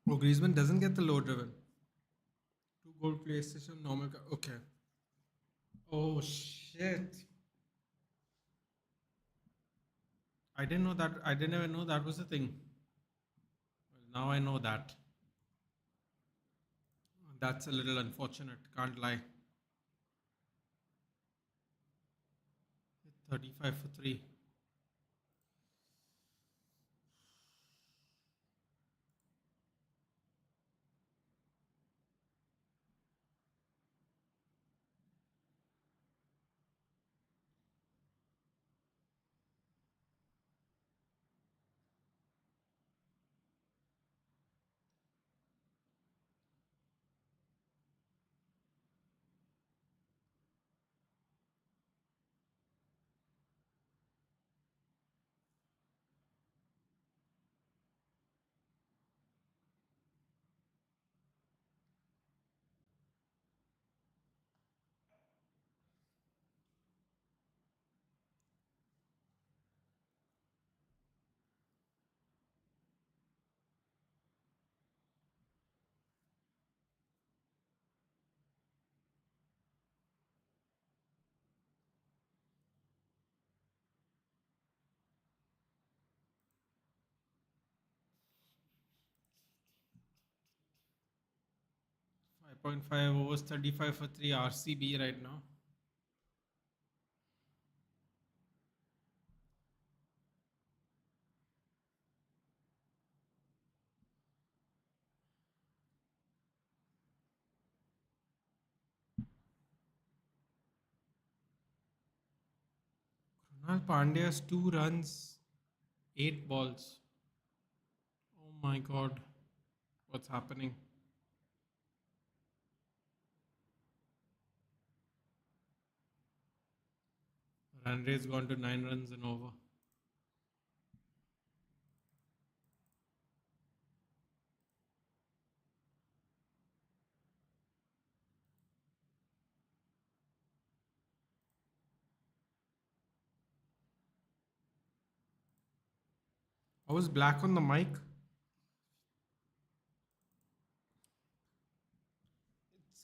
Oh, Griezmann doesn't get the low driven. Two goal PlayStation normal. Okay. Oh shit! I didn't know that. I didn't even know that was a thing. Well, now I know that. That's a little unfortunate. Can't lie. 35 for 3. 5.5 overs, 35 for 3 RCB right now. Krunal Pandya has 2 runs, 8 balls. Oh my god. What's happening? Run rate's gone to 9 runs and over. I was black on the mic. It's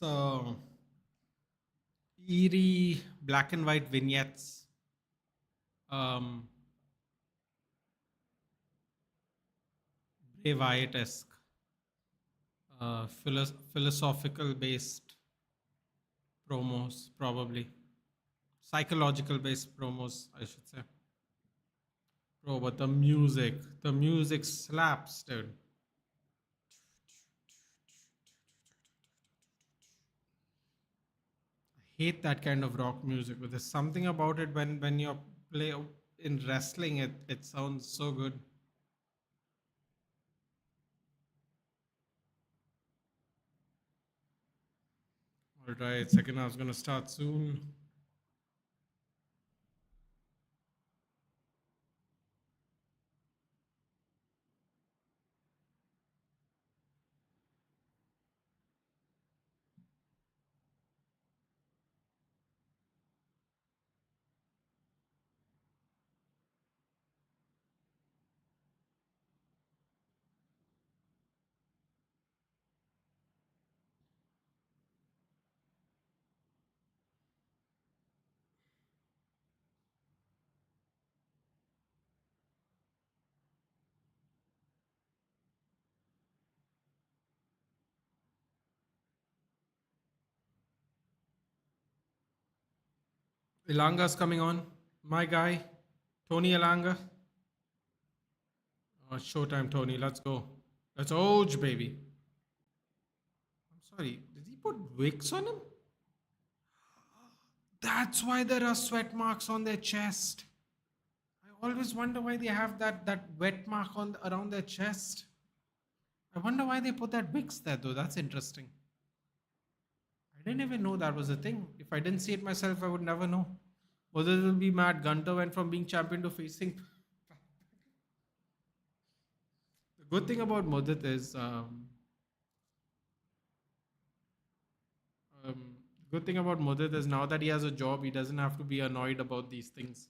eerie black and white vignettes. Um, Bray Wyatt-esque. Philosophical based promos, probably. Psychological based promos, I should say. Bro, but the music slaps, dude. I hate that kind of rock music, but there's something about it when you play in wrestling, it sounds so good. All right, second half's gonna start soon. Ilanga's coming on. My guy, Tony Ilanga. Showtime, Tony. Let's go. Let's Oj, baby. I'm sorry. Did he put wicks on him? That's why there are sweat marks on their chest. I always wonder why they have that wet mark on around their chest. I wonder why they put that wicks there, though. That's interesting. I didn't even know that was a thing. If I didn't see it myself, I would never know. Whether it will be mad. Gunter went from being champion to facing. The good thing about Mudit is, good thing about Mudit is now that he has a job, he doesn't have to be annoyed about these things.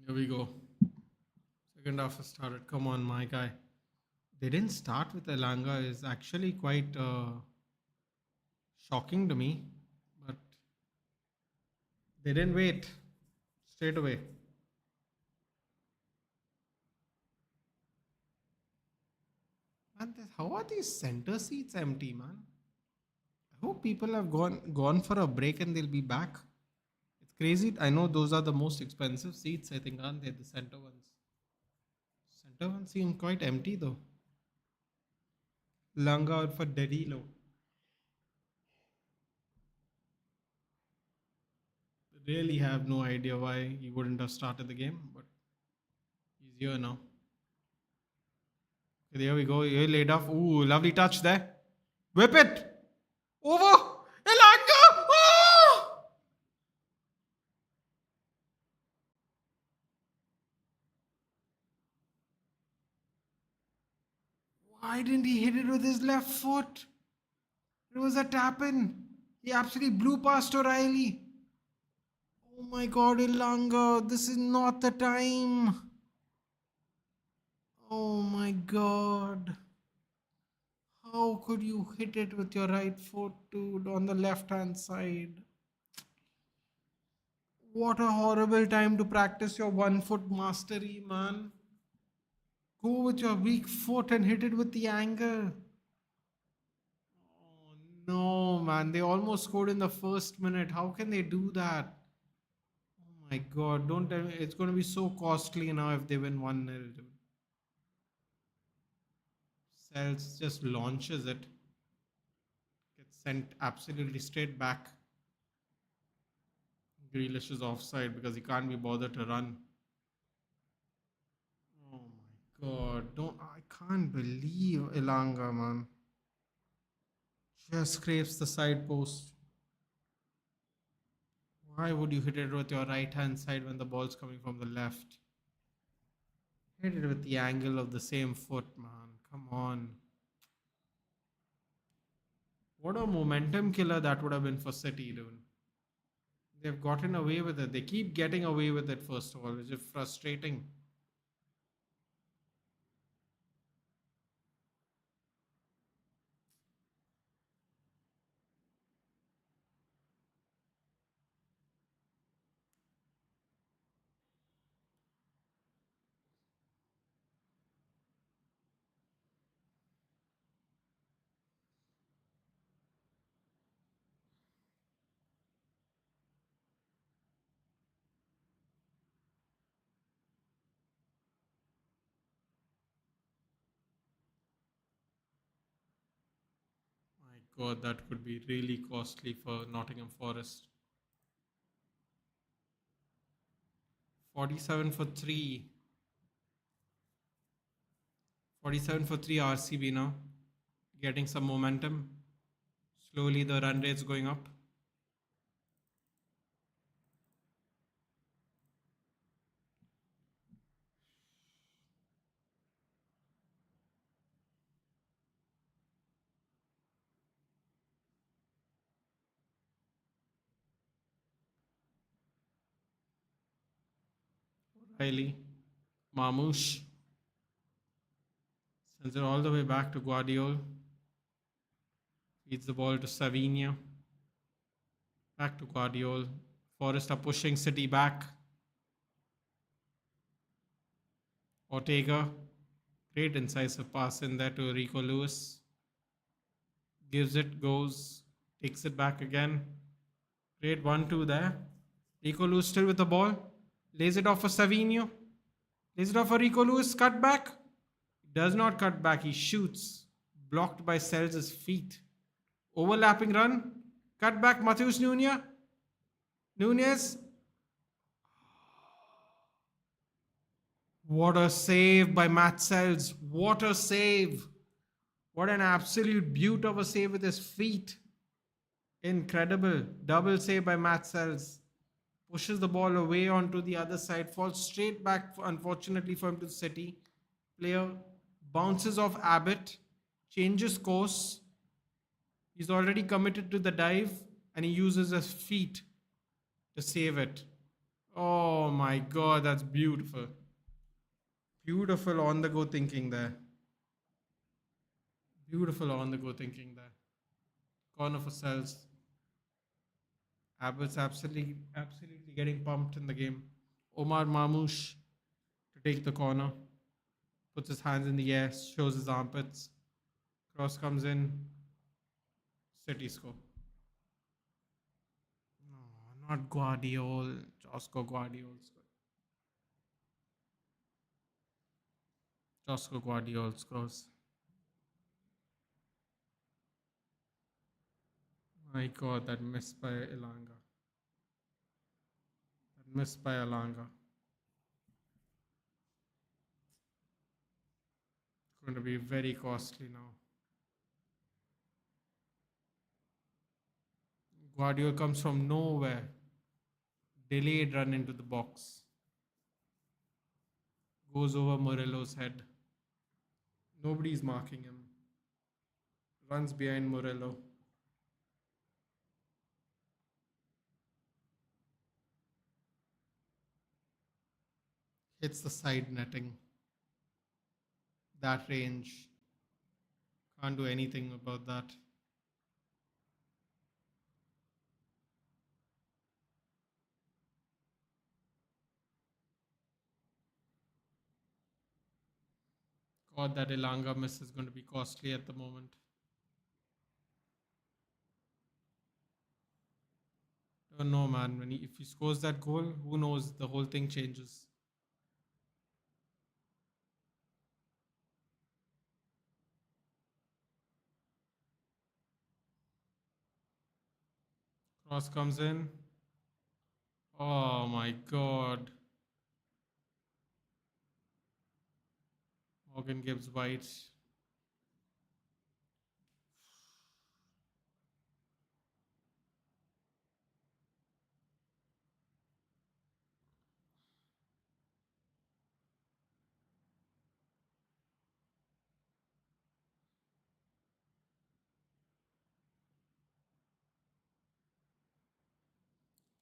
Here we go. Second half has started. Come on, my guy. They didn't start with Elanga is actually quite shocking to me, but they didn't wait straight away. Man, how are these center seats empty, man? I hope people have gone for a break and they'll be back. It's crazy. I know those are the most expensive seats. I think, aren't they? The center ones. Center ones seem quite empty though. Langa out for Dedilo. Really have no idea why he wouldn't have started the game, but he's here now. Okay, there we go. He laid off. Ooh, lovely touch there. Whip it! Over! Elanga! Oh! Why didn't he hit it with his left foot? It was a tap in. He absolutely blew past O'Reilly. Oh my god, Elanga, this is not the time. Oh my god. How could you hit it with your right foot, dude, on the left hand side? What a horrible time to practice your 1 foot mastery, man. Go with your weak foot and hit it with the angle. Oh no, man. They almost scored in the first minute. How can they do that? Oh my god. Don't tell me. It's going to be so costly now if they win 1-0, dude. Sells just launches it. Gets sent absolutely straight back. Grealish is offside because he can't be bothered to run. Oh my god. I can't believe Elanga, man. Just scrapes the side post. Why would you hit it with your right hand side when the ball's coming from the left? Hit it with the angle of the same foot, man. Come on. What a momentum killer that would have been for City, dude. They've gotten away with it. They keep getting away with it, first of all, which is frustrating. My god, that could be really costly for Nottingham Forest. 47 for 3. 47 for 3 RCB now. Getting some momentum. Slowly the run rate's going up. Riley. Mamouche. Sends it all the way back to Guardiola. Feeds the ball to Savinho. Back to Guardiola. Forest are pushing City back. Ortega. Great incisive pass in there to Rico Lewis. Gives it, goes, takes it back again. Great 1-2 there. Rico Lewis still with the ball. Lays it off for Savinho. Lays it off for Rico Lewis. Cut back. Does not cut back. He shoots. Blocked by Sells' feet. Overlapping run. Cut back. Matheus Nunes. Nunes. What a save by Matt Sells. What a save. What an absolute beaut of a save with his feet. Incredible. Double save by Matt Sells. Pushes the ball away onto the other side. Falls straight back, unfortunately, for him to the City player. Bounces off Abbott. Changes course. He's already committed to the dive. And he uses his feet to save it. Oh my god, that's beautiful. Beautiful on the go thinking there. Beautiful on the go thinking there. Corner for cells. Abbott's absolutely getting pumped in the game. Omar Mamouche to take the corner. Puts his hands in the air, shows his armpits. Cross comes in. City score. No, not Guardiol. Josco Guardiol. Josco Guardiol scores. My god, that miss by Elanga. That miss by Elanga. Going to be very costly now. Guardiol comes from nowhere. Delayed run into the box. Goes over Morello's head. Nobody's marking him. Runs behind Morello. Hits the side netting. That range. Can't do anything about that. God, that Elanga miss is going to be costly at the moment. Don't know, man. If he scores that goal, who knows? The whole thing changes. Cross comes in. Oh my god. Morgan Gibbs White.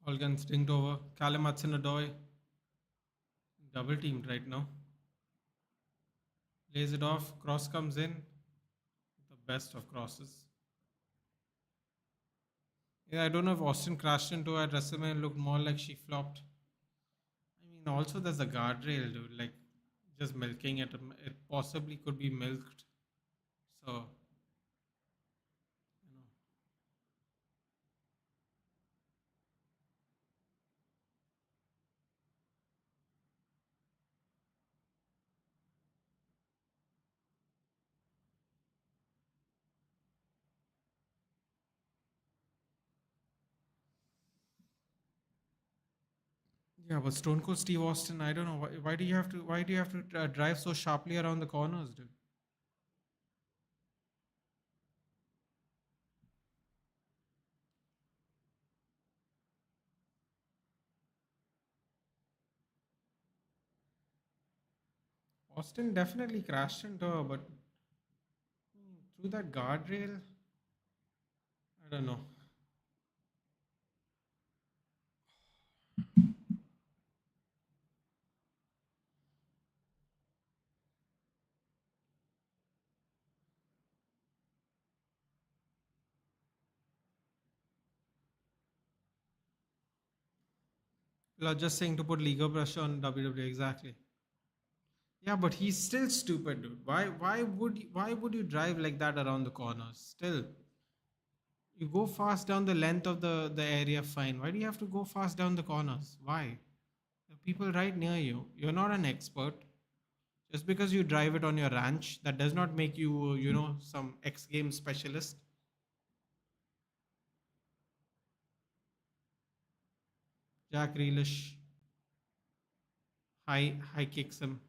Olgan stinked over. Callum Hudson-Odoi. Double teamed right now. Lays it off. Cross comes in. The best of crosses. Yeah, I don't know if Austin crashed into her at WrestleMania and looked more like she flopped. I mean, also there's a guardrail, dude. Like, just milking it. It possibly could be milked. So, you know. Yeah, but Stone Cold Steve Austin, I don't know why do you have to drive so sharply around the corners, dude? Austin definitely crashed into her, but through that guardrail, I don't know. You're just saying to put legal pressure on WWE, exactly. Yeah, but he's still stupid, dude. Why would you drive like that around the corners? Still, you go fast down the length of the area, fine. Why do you have to go fast down the corners? Why? The people right near you. You're not an expert. Just because you drive it on your ranch, that does not make you, some X game specialist. Jack Grealish high kicks him.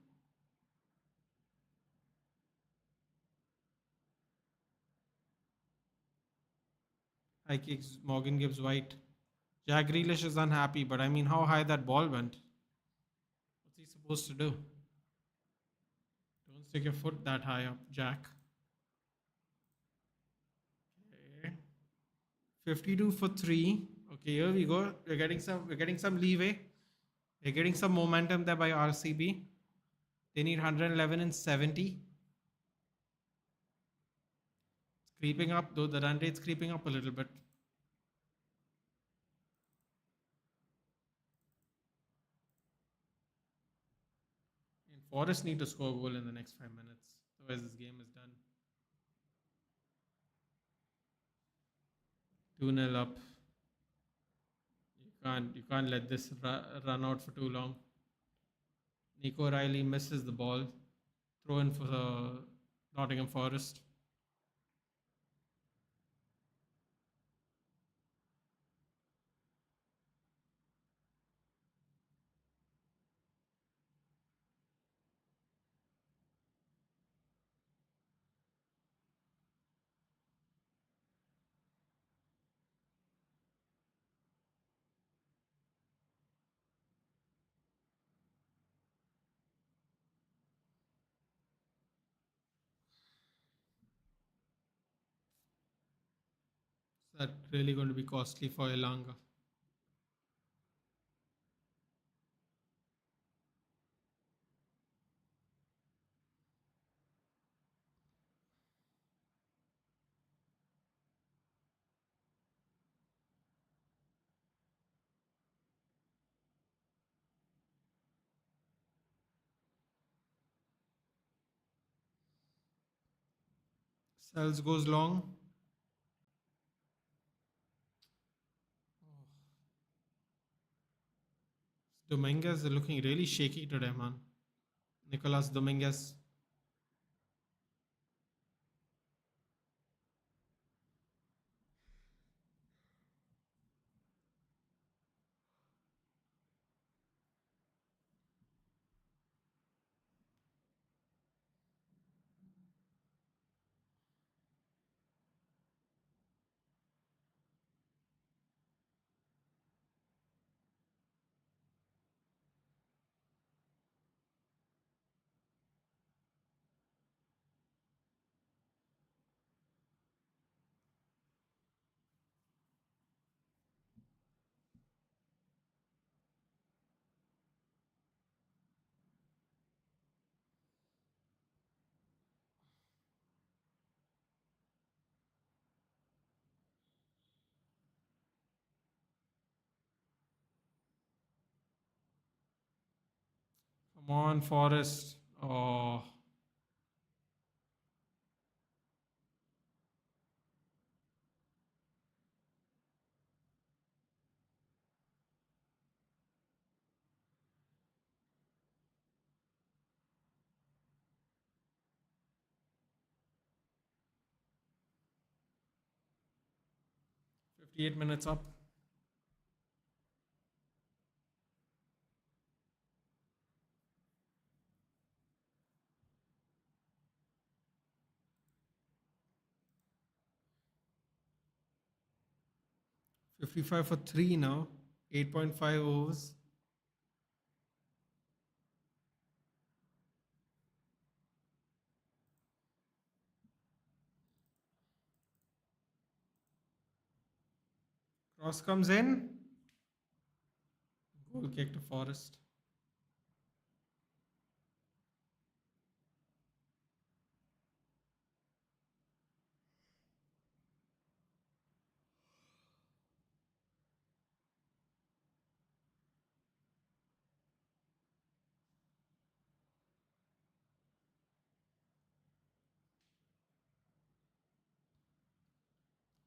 High kicks Morgan Gibbs White. Jack Grealish is unhappy, but I mean, how high that ball went? What's he supposed to do? Don't stick your foot that high up, Jack. Okay. 52 for 3. Okay, here we go. We're getting some leeway. They're getting some momentum there by RCB. They need 111 and 70. It's creeping up, though the run rate's creeping up a little bit. And Forest need to score a goal in the next 5 minutes. Otherwise, this game is done. 2-0 up. You can't let this run out for too long. Nico Riley misses the ball. Throw in for the Nottingham Forest. Is that really going to be costly for Elanga? Sells goes long. Dominguez is looking really shaky today, man. Nicolas Dominguez. Come on, Forest. Oh, 58 minutes up. 55 for 3 now. 8.5 overs. Cross comes in. Goal kick to Forest.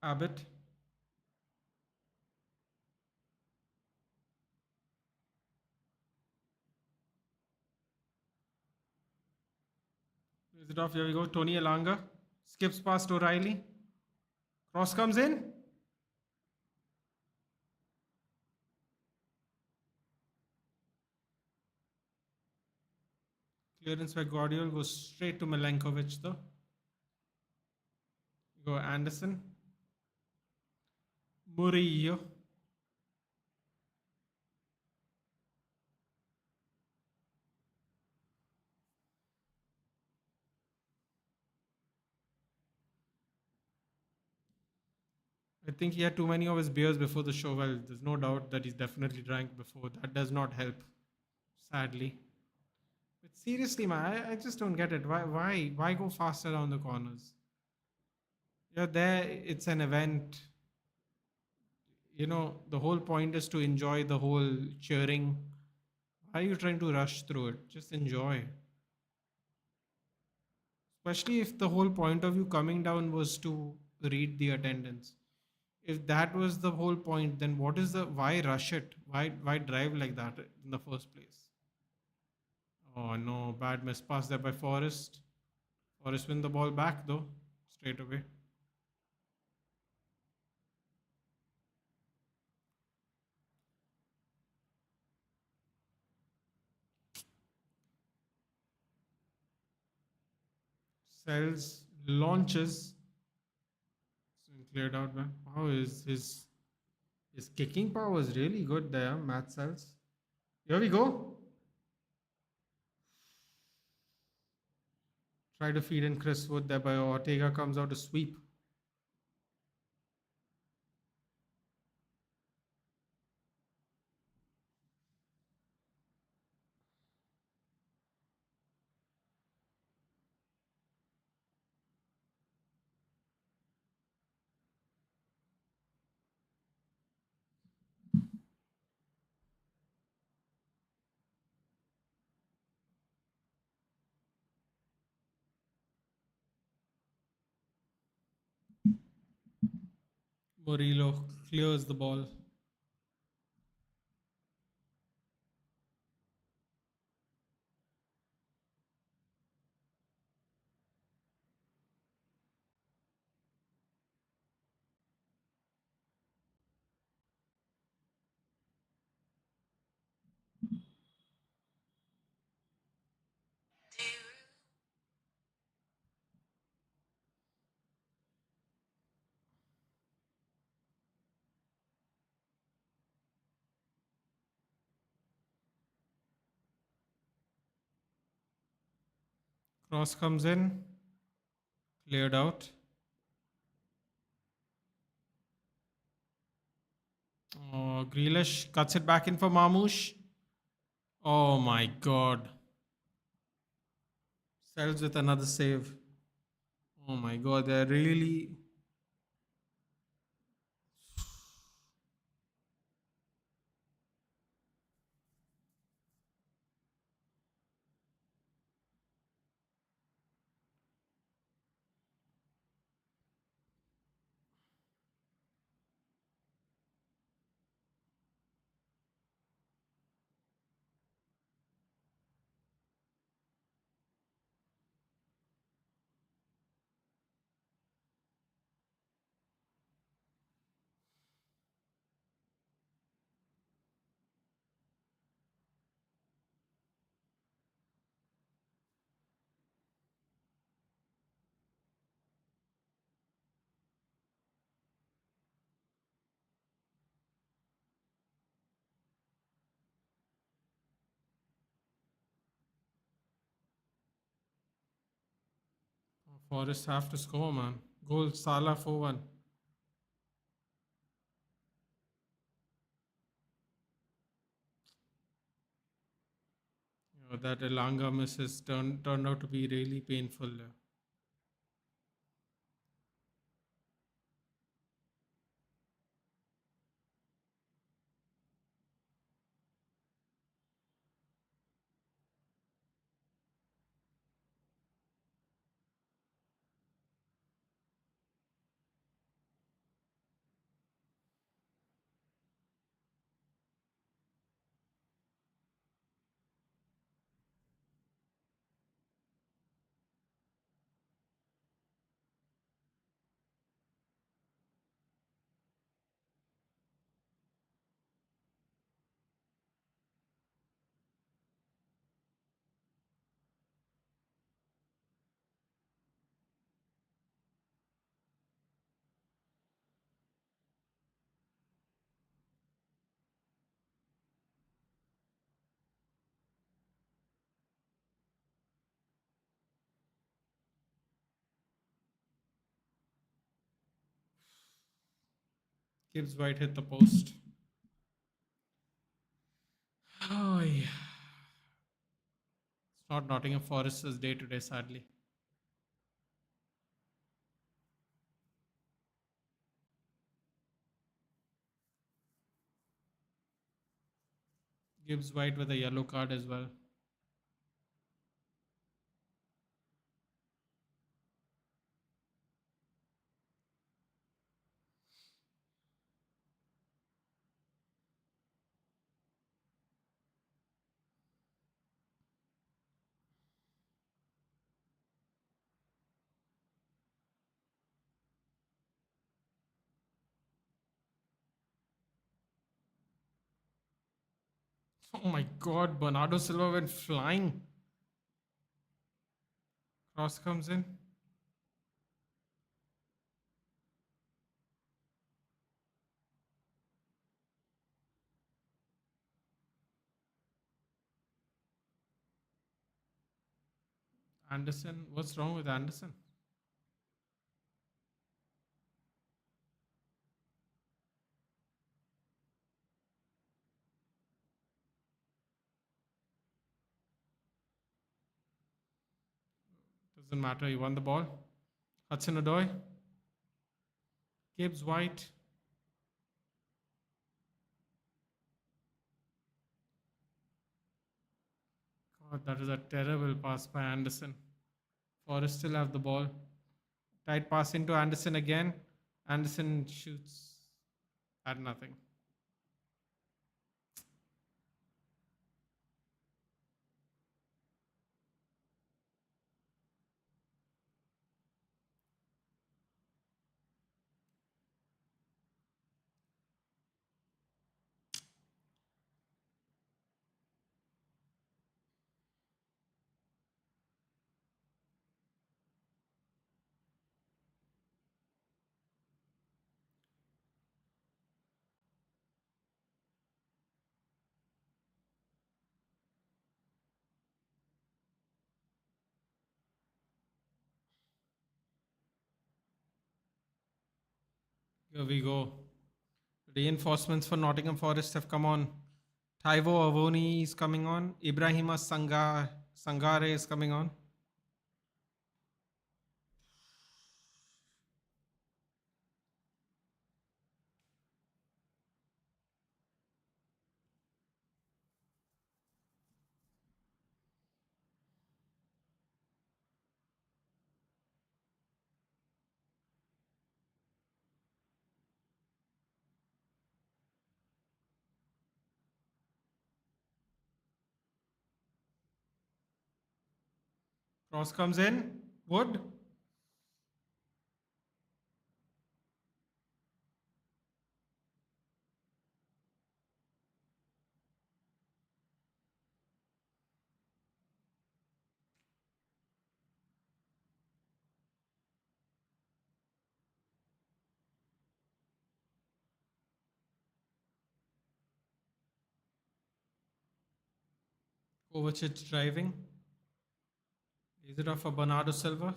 Abbott. Plays it off. Here we go. Tony Elanga. Skips past O'Reilly. Cross comes in. Clearance by Guardiola goes straight to Milenkovic though. Go Anderson. Murillo. I think he had too many of his beers before the show. Well, there's no doubt that he's definitely drank before. That does not help. sadly. But seriously, man, I just don't get it. Why go faster down the corners? You're there, it's an event. The whole point is to enjoy the whole cheering. Why are you trying to rush through it? Just enjoy. Especially if the whole point of you coming down was to read the attendance. If that was the whole point, then what is the why rush it? Why drive like that in the first place? Oh no, bad miss pass there by Forrest. Forrest win the ball back though, straight away. Sells launches. Cleared out, man. How is his kicking power was really good there, Matt Sells. Here we go. Try to feed in Chris Wood there by Ortega comes out to sweep. Murillo clears the ball. Cross comes in, cleared out. Oh, Grealish cuts it back in for Marmoush. Oh my god. Sells with another save. Oh my god, they're really. Forest have to score, man. Goal Salah 4-1. That Elanga misses turned out to be really painful there. Gibbs White hit the post. Oh, yeah. Not Nottingham Forest's day today, sadly. Gibbs White with a yellow card as well. Oh my god, Bernardo Silva went flying. Cross comes in. Anderson, what's wrong with Anderson? Doesn't matter, he won the ball. Hudson Odoi, Gibbs White. God, that is a terrible pass by Anderson. Forest still have the ball. Tight pass into Anderson again. Anderson shoots at nothing. Here we go. Reinforcements for Nottingham Forest have come on. Taivo Avoni is coming on. Ibrahima Sangare is coming on. Cross comes in. Wood. Kovacic driving. Is it off for Bernardo Silva?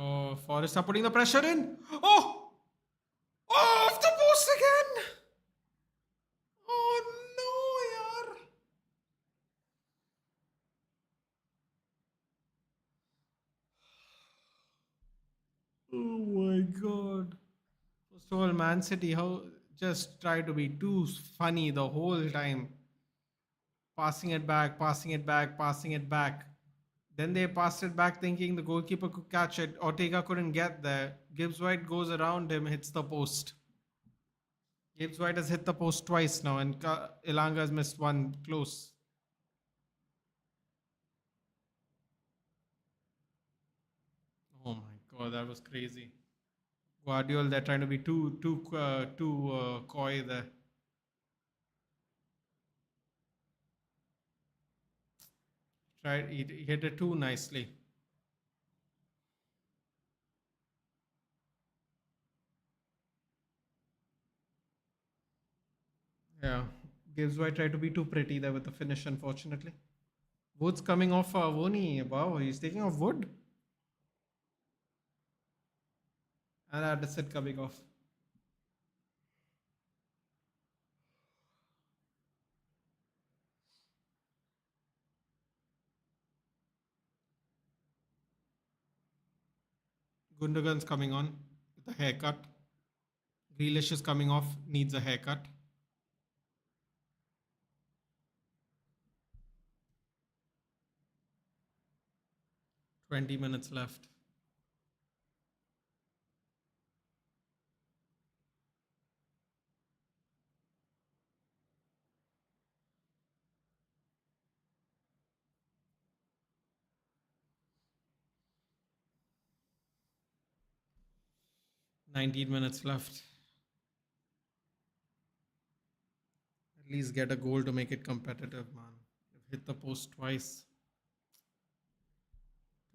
Oh, Forest are putting the pressure in. Oh! Oh, off the post again! Oh no, yaar. Oh my god. First of all, Man City, how just try to be too funny the whole time. Passing it back, passing it back, passing it back. Then they passed it back thinking the goalkeeper could catch it. Ortega couldn't get there. Gibbs White goes around him, hits the post. Gibbs White has hit the post twice now, and Ilanga has missed one close. Oh my god, that was crazy. Guardiola, they're trying to be too coy there. He hit it too nicely. Yeah. Gibbs White tried to be too pretty there with the finish, unfortunately. Wood's coming off Voni. Wow, he's taking off Wood. And Addison coming off. Gundogan's coming on with a haircut. Grealish is coming off, needs a haircut. 20 minutes left. 19 minutes left. At least get a goal to make it competitive, man. You've hit the post twice.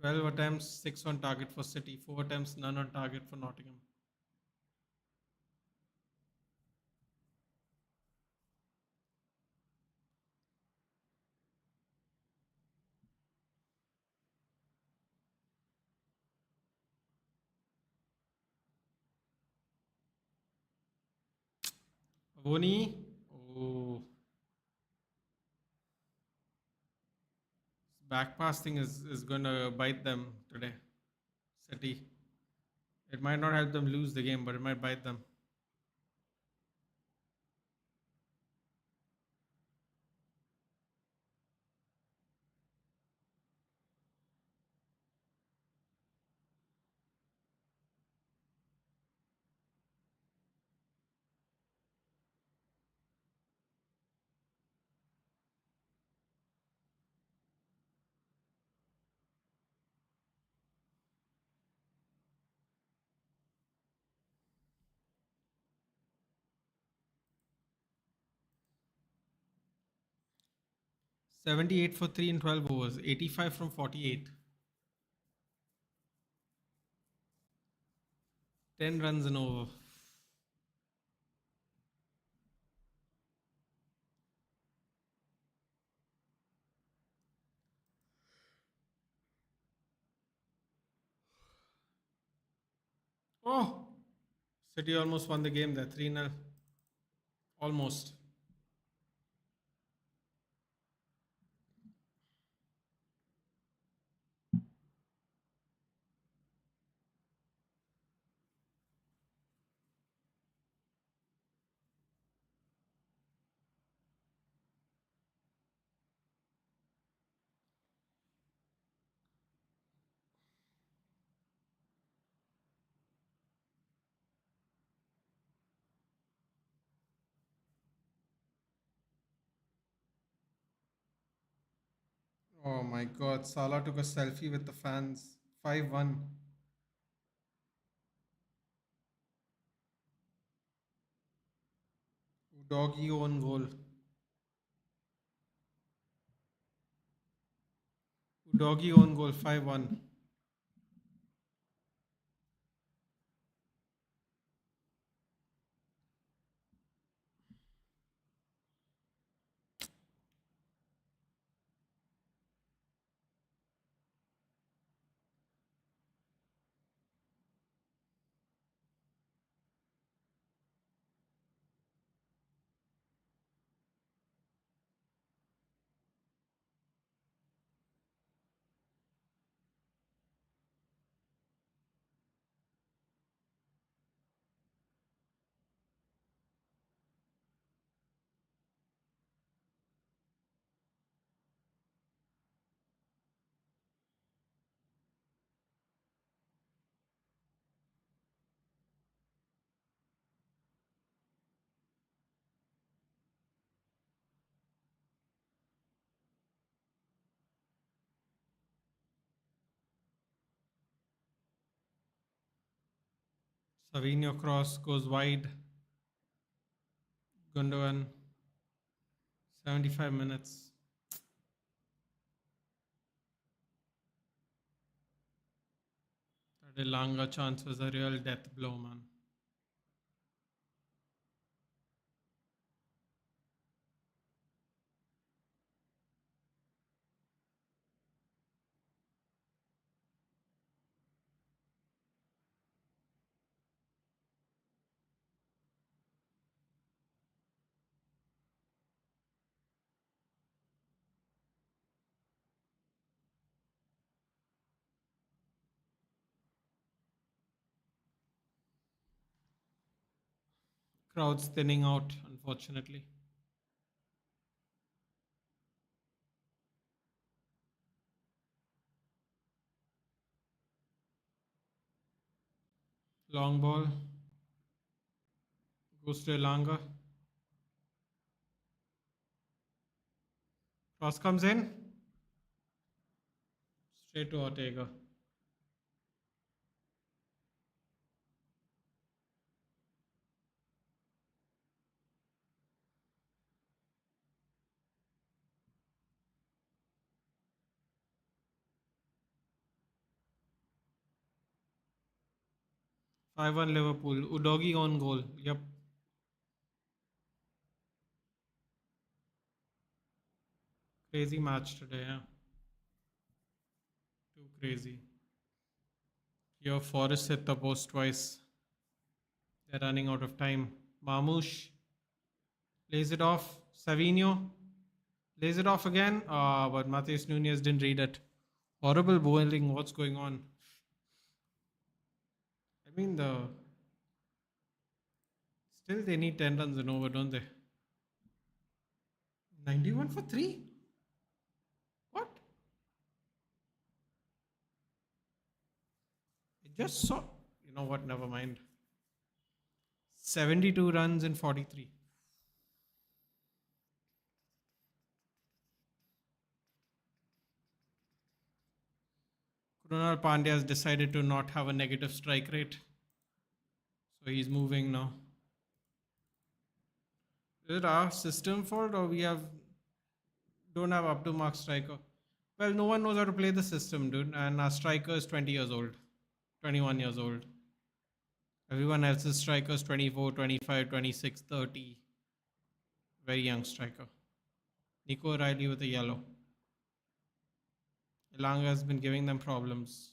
12 attempts, 6 on target for City, 4 attempts, none on target for Nottingham. Voni. Oh, back pass thing is going to bite them today. City. It might not help them lose the game, but it might bite them. – 78 for 3 in 12 overs, 85 from 48. 10 runs in over. Oh, City almost won the game there, 3-0. Almost. Oh my god, Salah took a selfie with the fans. 5-1. Doggy own goal. Doggy own goal, 5-1. Savinho cross goes wide. Gundogan, 75 minutes. That Elanga chance was a real death blow, man. Crowd's thinning out, unfortunately. Long ball goes to Elanga. Cross comes in. Straight to Ortega. 5-1 Liverpool. Udogi on goal. Yep. Crazy match today, yeah. Too crazy. Your Forest hit the post twice. They're running out of time. Mamouche plays it off. Savinho plays it off again. But Matheus Nunes didn't read it. Horrible bowling. What's going on? I mean, still they need 10 runs and over, don't they? 91 for 3? What? I just saw. You know what? Never mind. 72 runs in 43. Krunal Pandya has decided to not have a negative strike rate. So he's moving now. Is it our system fault or we don't have up to mark striker? Well, no one knows how to play the system, dude. And our striker is 20 years old, 21 years old. Everyone else's strikers 24, 25, 26, 30. Very young striker. Nico O'Reilly with a yellow. Ilanga has been giving them problems.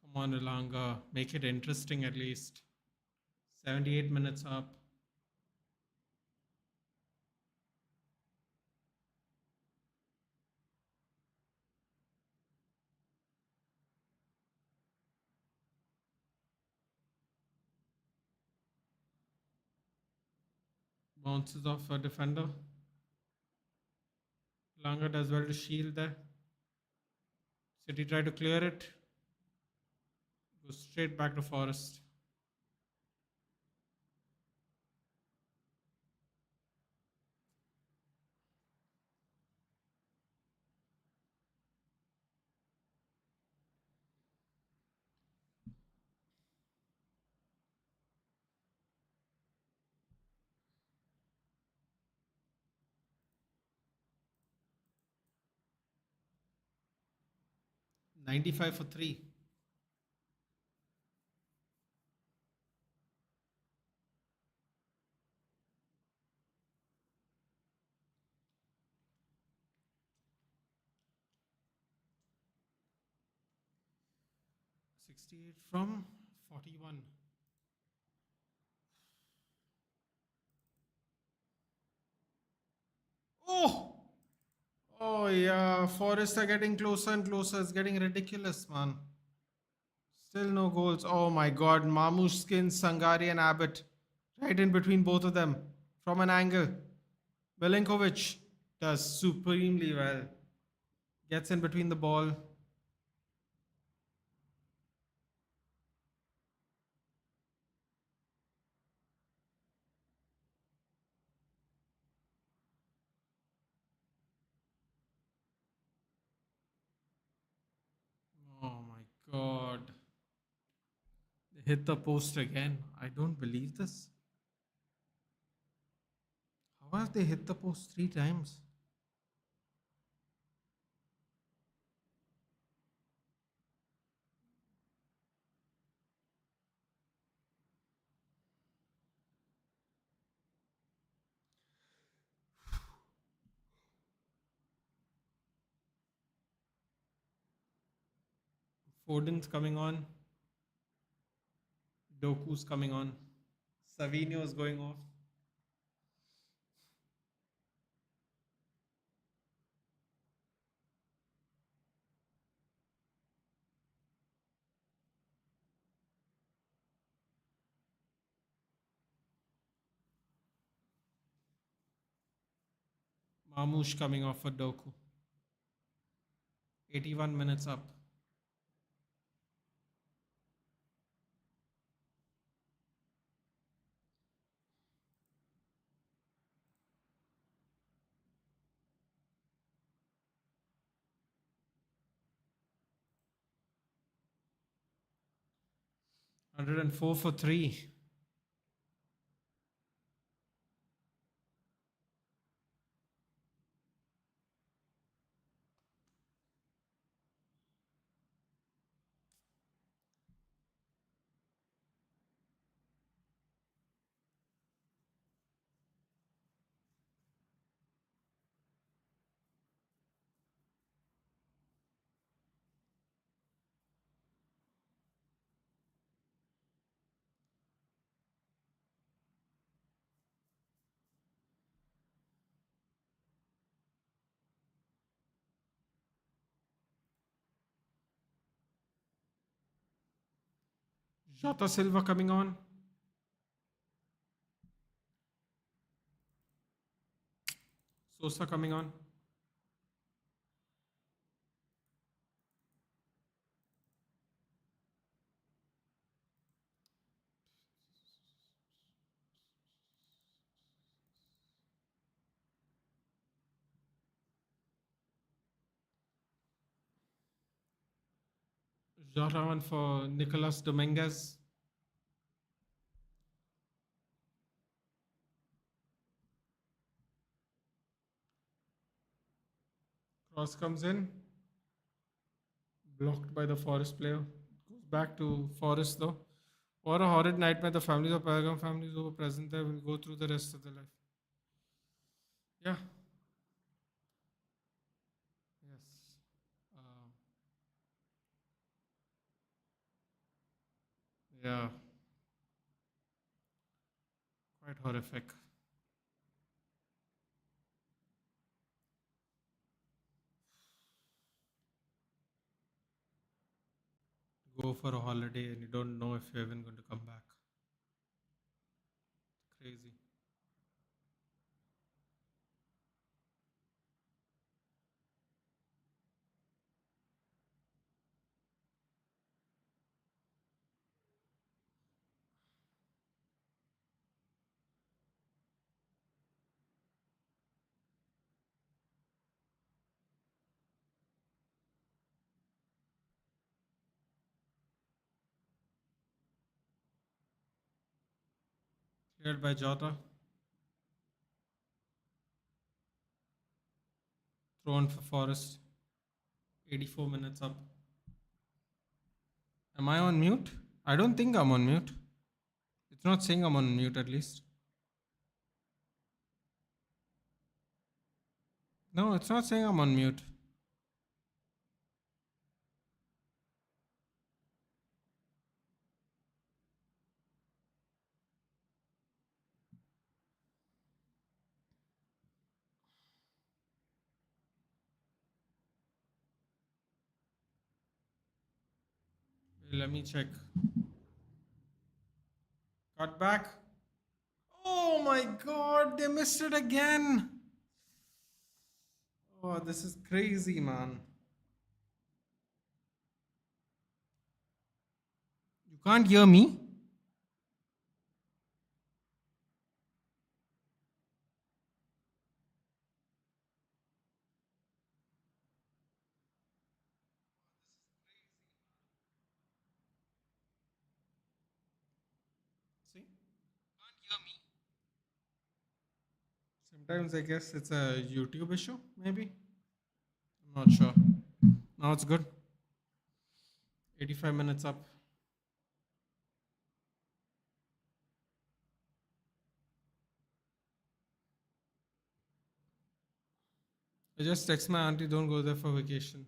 Come on, Ilanga. Make it interesting at least. 78 minutes up. Bounces off a defender. Ilanga does well to shield there. City try to clear it. Goes straight back to Forest. – 95 for 3. 68 from 41. Oh! Oh yeah, Forest are getting closer and closer. It's getting ridiculous, man. Still no goals. Oh my god, Mamouche skins Sangari and Abbott. Right in between both of them. From an angle. Milinkovic does supremely well. Gets in between the ball. Oh my god. They hit the post again. I don't believe this. How have they hit the post 3 times? Foden's coming on. Doku's coming on. Savino is going off. Mamush coming off for Doku. 81 minutes up. 104 for 3. 'Jota Silva coming on. Sosa coming on. Jota on for Nicolas Dominguez. Cross comes in. Blocked by the Forest player. Goes back to Forest though. What a horrid nightmare. The families of Paragon families who were present there will go through the rest of their life. Yeah. Yes. Uh, yeah. Quite horrific. Go for a holiday and you don't know if you're even going to come back. Crazy. Cleared by Jota. Thrown for Forest. 84 minutes up. Am I on mute? I don't think I'm on mute. It's not saying I'm on mute at least. No, it's not saying I'm on mute. Let me check. Cut back. Oh my god, they missed it again. Oh, this is crazy, man. You can't hear me? See? Can't hear me. Sometimes I guess it's a YouTube issue, maybe. I'm not sure. Now it's good. 85 minutes up. I just text my auntie, don't go there for vacation.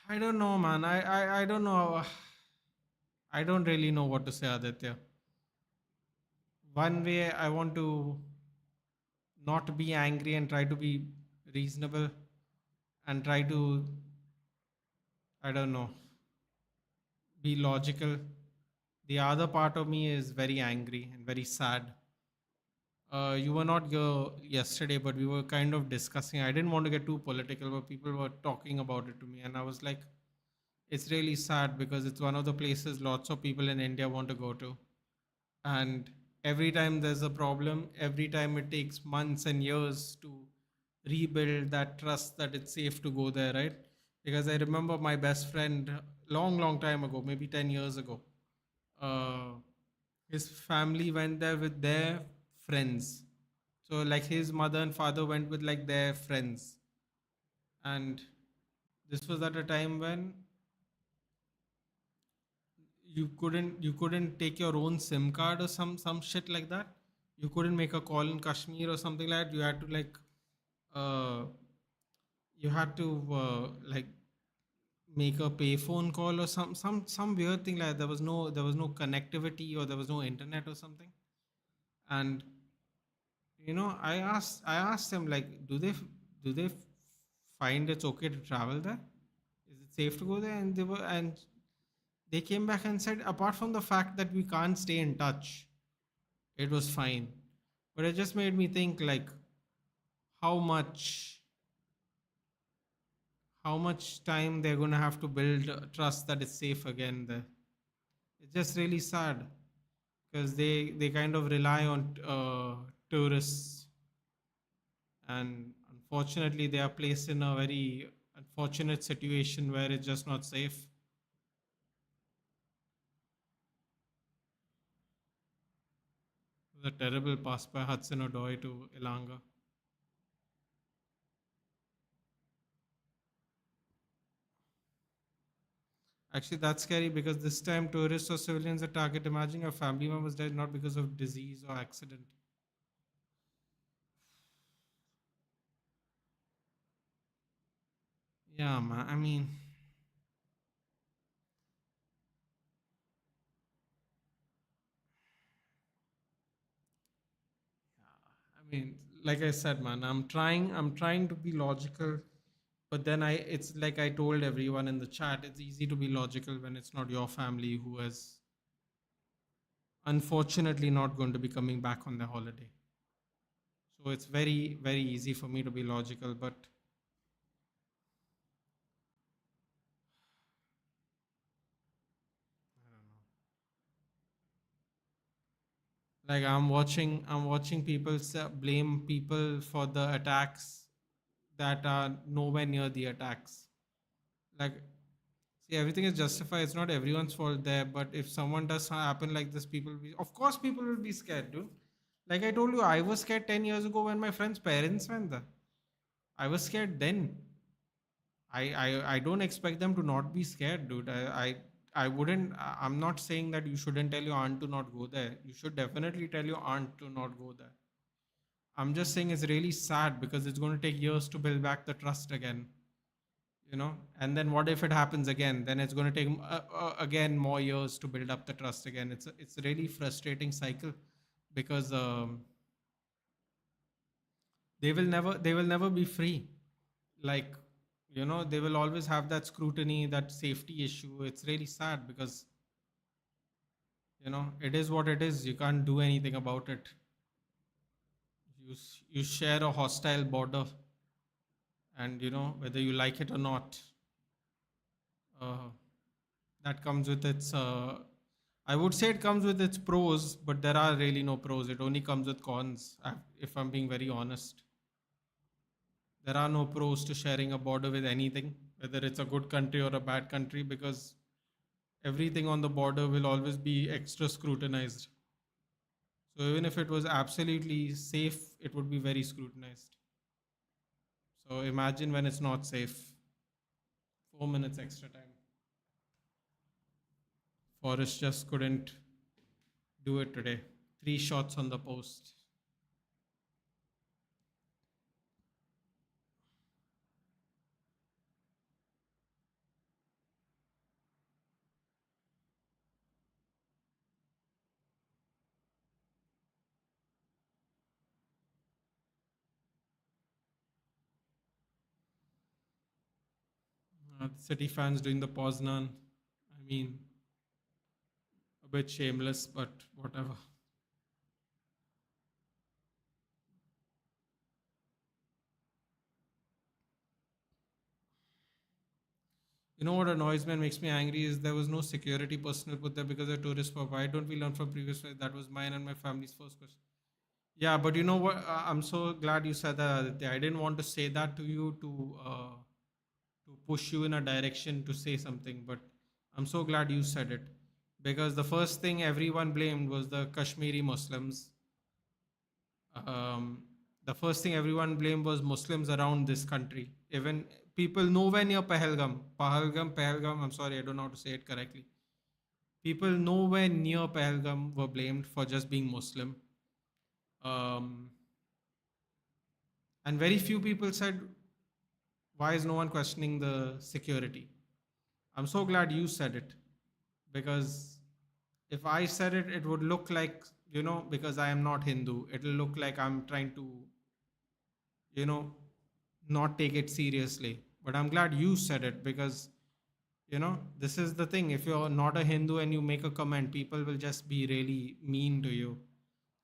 I don't know, man. I don't know. I don't really know what to say, Aditya. one way I want to not be angry and try to be reasonable and try to, I don't know, be logical. The other part of me is very angry and very sad. You were not here yesterday, but we were kind of discussing. I didn't want to get too political, but people were talking about it to me, and I was like, it's really sad because it's one of the places lots of people in India want to go to. And every time there's a problem, every time it takes months and years to rebuild that trust that it's safe to go there, right? Because I remember my best friend long time ago, maybe 10 years ago, uh, his family went there with their friends. So like his mother and father went with like their friends. And this was at a time when you couldn't take your own SIM card or some shit like that. You couldn't make a call in Kashmir or something like that. You had to like uh you had to like make a payphone call or some weird thing like that. There was no connectivity or there was no internet or something. And I asked them like, do they find it's okay to travel there? Is it safe to go there? And they came back and said, apart from the fact that we can't stay in touch, it was fine. But it just made me think like how much how much time they're going to have to build trust that it's safe again there. It's just really sad because they kind of rely on tourists, and unfortunately they are placed in a very unfortunate situation where it's just not safe. It was a terrible pass by Hudson Odoi to Ilanga. Actually, that's scary because this time tourists or civilians are target. Imagine your family members died not because of disease or accident. Yeah, man. I mean, like I said, man, I'm trying to be logical, but then it's like I told everyone in the chat, it's easy to be logical when it's not your family who is unfortunately not going to be coming back on their holiday. So it's very, very easy for me to be logical, but like I'm watching people blame people for the attacks that are nowhere near the attacks. Like, see, everything is justified. It's not everyone's fault there, but if someone does happen like this, of course, people will be scared, dude. Like I told you, I was scared 10 years ago when my friend's parents went there. I was scared then. I don't expect them to not be scared, dude. I wouldn't. I'm not saying that you shouldn't tell your aunt to not go there. You should definitely tell your aunt to not go there. I'm just saying it's really sad because it's going to take years to build back the trust again. And then what if it happens again? Then it's going to take again more years to build up the trust again. It's a really frustrating cycle because they will never be free. Like, they will always have that scrutiny, that safety issue. It's really sad because it is what it is. You can't do anything about it. You share a hostile border, and whether you like it or not, uh, that comes with its. I would say it comes with its pros, but there are really no pros. It only comes with cons. If I'm being very honest, there are no pros to sharing a border with anything, whether it's a good country or a bad country, because everything on the border will always be extra scrutinized. So even if it was absolutely safe, it would be very scrutinized. So imagine when it's not safe. 4 minutes extra time. Forrest just couldn't do it today. Three shots on the post. City fans doing the Poznan. I mean, a bit shameless, but whatever. You know what annoys me and makes me angry is there was no security personnel put there because they're tourist spot. Why don't we learn from previous flights? That was mine and my family's first question. Yeah, but you know what? I'm so glad you said that, Aditya. I didn't want to say that to you to push you in a direction to say something, but I'm so glad you said it because the first thing everyone blamed was the Kashmiri Muslims. Um, the first thing everyone blamed was Muslims around this country. Even people nowhere near Pahalgam. I'm sorry, I don't know how to say it correctly. People nowhere near Pahalgam were blamed for just being Muslim. Um, and very few people said, why is no one questioning the security? I'm so glad you said it because if I said it, it would look like, because I am not Hindu, it'll look like I'm trying to, you know, not take it seriously. But I'm glad you said it because, this is the thing. If you're not a Hindu and you make a comment, people will just be really mean to you.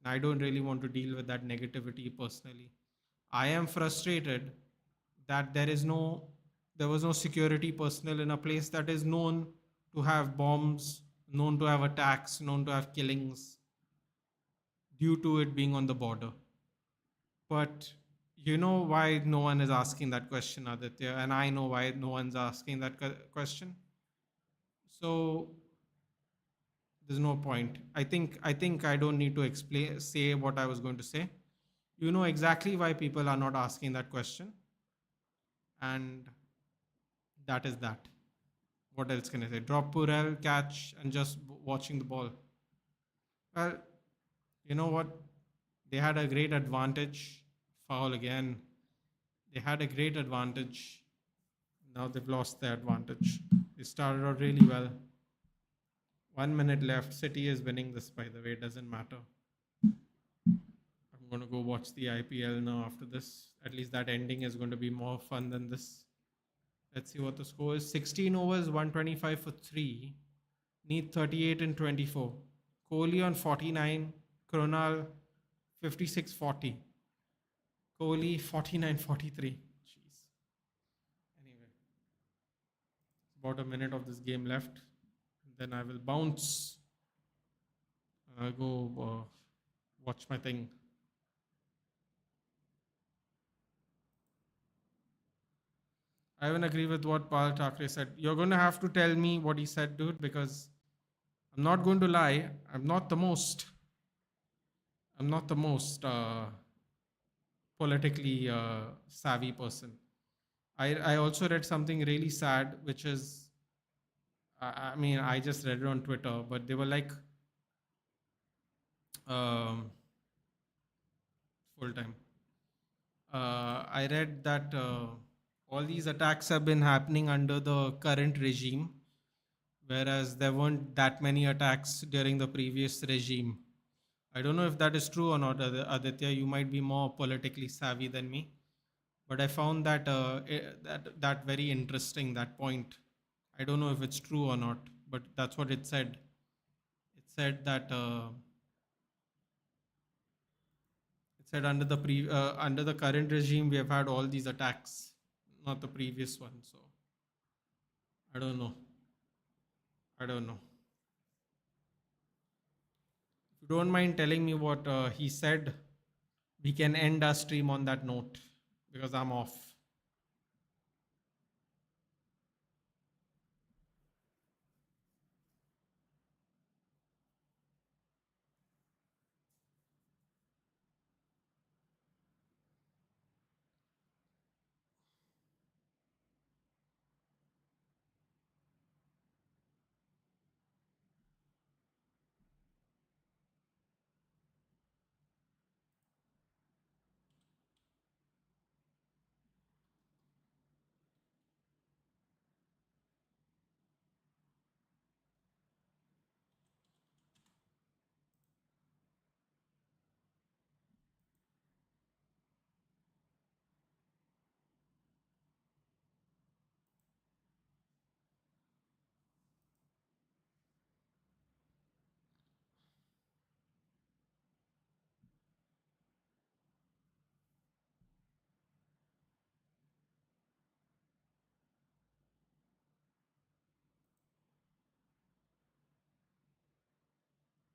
I don't really want to deal with that negativity personally. I am frustrated that there was no security personnel in a place that is known to have bombs, known to have attacks, known to have killings due to it being on the border. But you know why no one is asking that question, Aditya, and I know why no one's asking that question. So there's no point. I think I don't need to explain say what I was going to say. You know exactly why people are not asking that question, and that is that. What else can I say? Drop Purell, catch, and just watching the ball. Well, you know what? They had a great advantage. Foul again. They had a great advantage. Now they've lost their advantage. They started out really well. 1 minute left. City is winning this, by the way. It doesn't matter. I'm going to go watch the IPL now after this. At least that ending is going to be more fun than this. Let's see what the score is. 16 overs, 125 for 3. Need 38 and 24. Kohli on 49. Kronal 56-40. Kohli 49-43. Jeez. Anyway, about a minute of this game left. Then I will bounce. I'll go watch my thing. I even agree with what Paul Thackeray said. You're going to have to tell me what he said, dude, because I'm not going to lie. I'm not the most politically savvy person. I also read something really sad, which is, I mean, I just read it on Twitter, but they were like, um, full time. I read that all these attacks have been happening under the current regime, whereas there weren't that many attacks during the previous regime. I don't know if that is true or not, Aditya. You might be more politically savvy than me, but I found that very interesting. That point. I don't know if it's true or not, but that's what it said. It said that under the current regime we have had all these attacks, not the previous one. So I don't know. I don't know. If you don't mind telling me what he said, we can end our stream on that note because I'm off.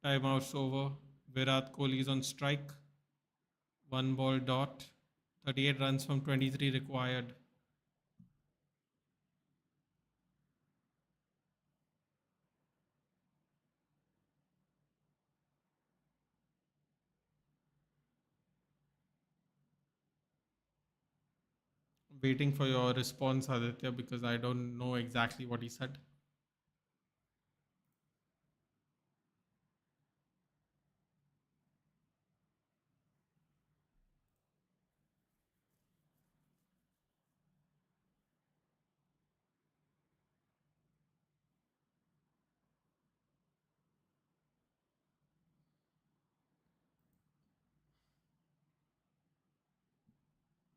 Timeout's over. Virat Kohli is on strike. One ball dot. 38 runs from 23 required. Waiting for your response, Aditya, because I don't know exactly what he said.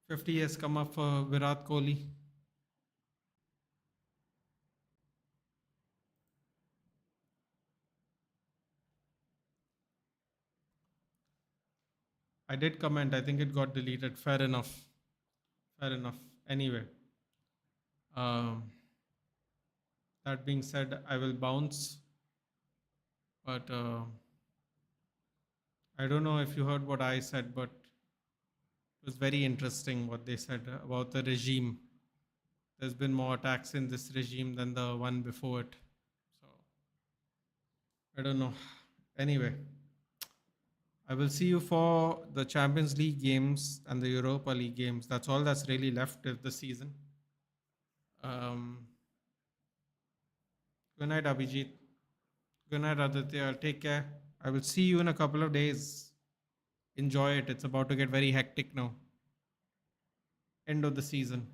50 has come up for Virat Kohli. I did comment. I think it got deleted. Fair enough. Fair enough. Anyway, um, that being said, I will bounce. But I don't know if you heard what I said, but it was very interesting what they said about the regime. There's been more attacks in this regime than the one before it. So I don't know. Anyway, I will see you for the Champions League games and the Europa League games. That's all that's really left of the season. Um, Good night, Abhijit. Good night, Aditya. Take care. I will see you in a couple of days. Enjoy it. It's about to get very hectic now. End of the season.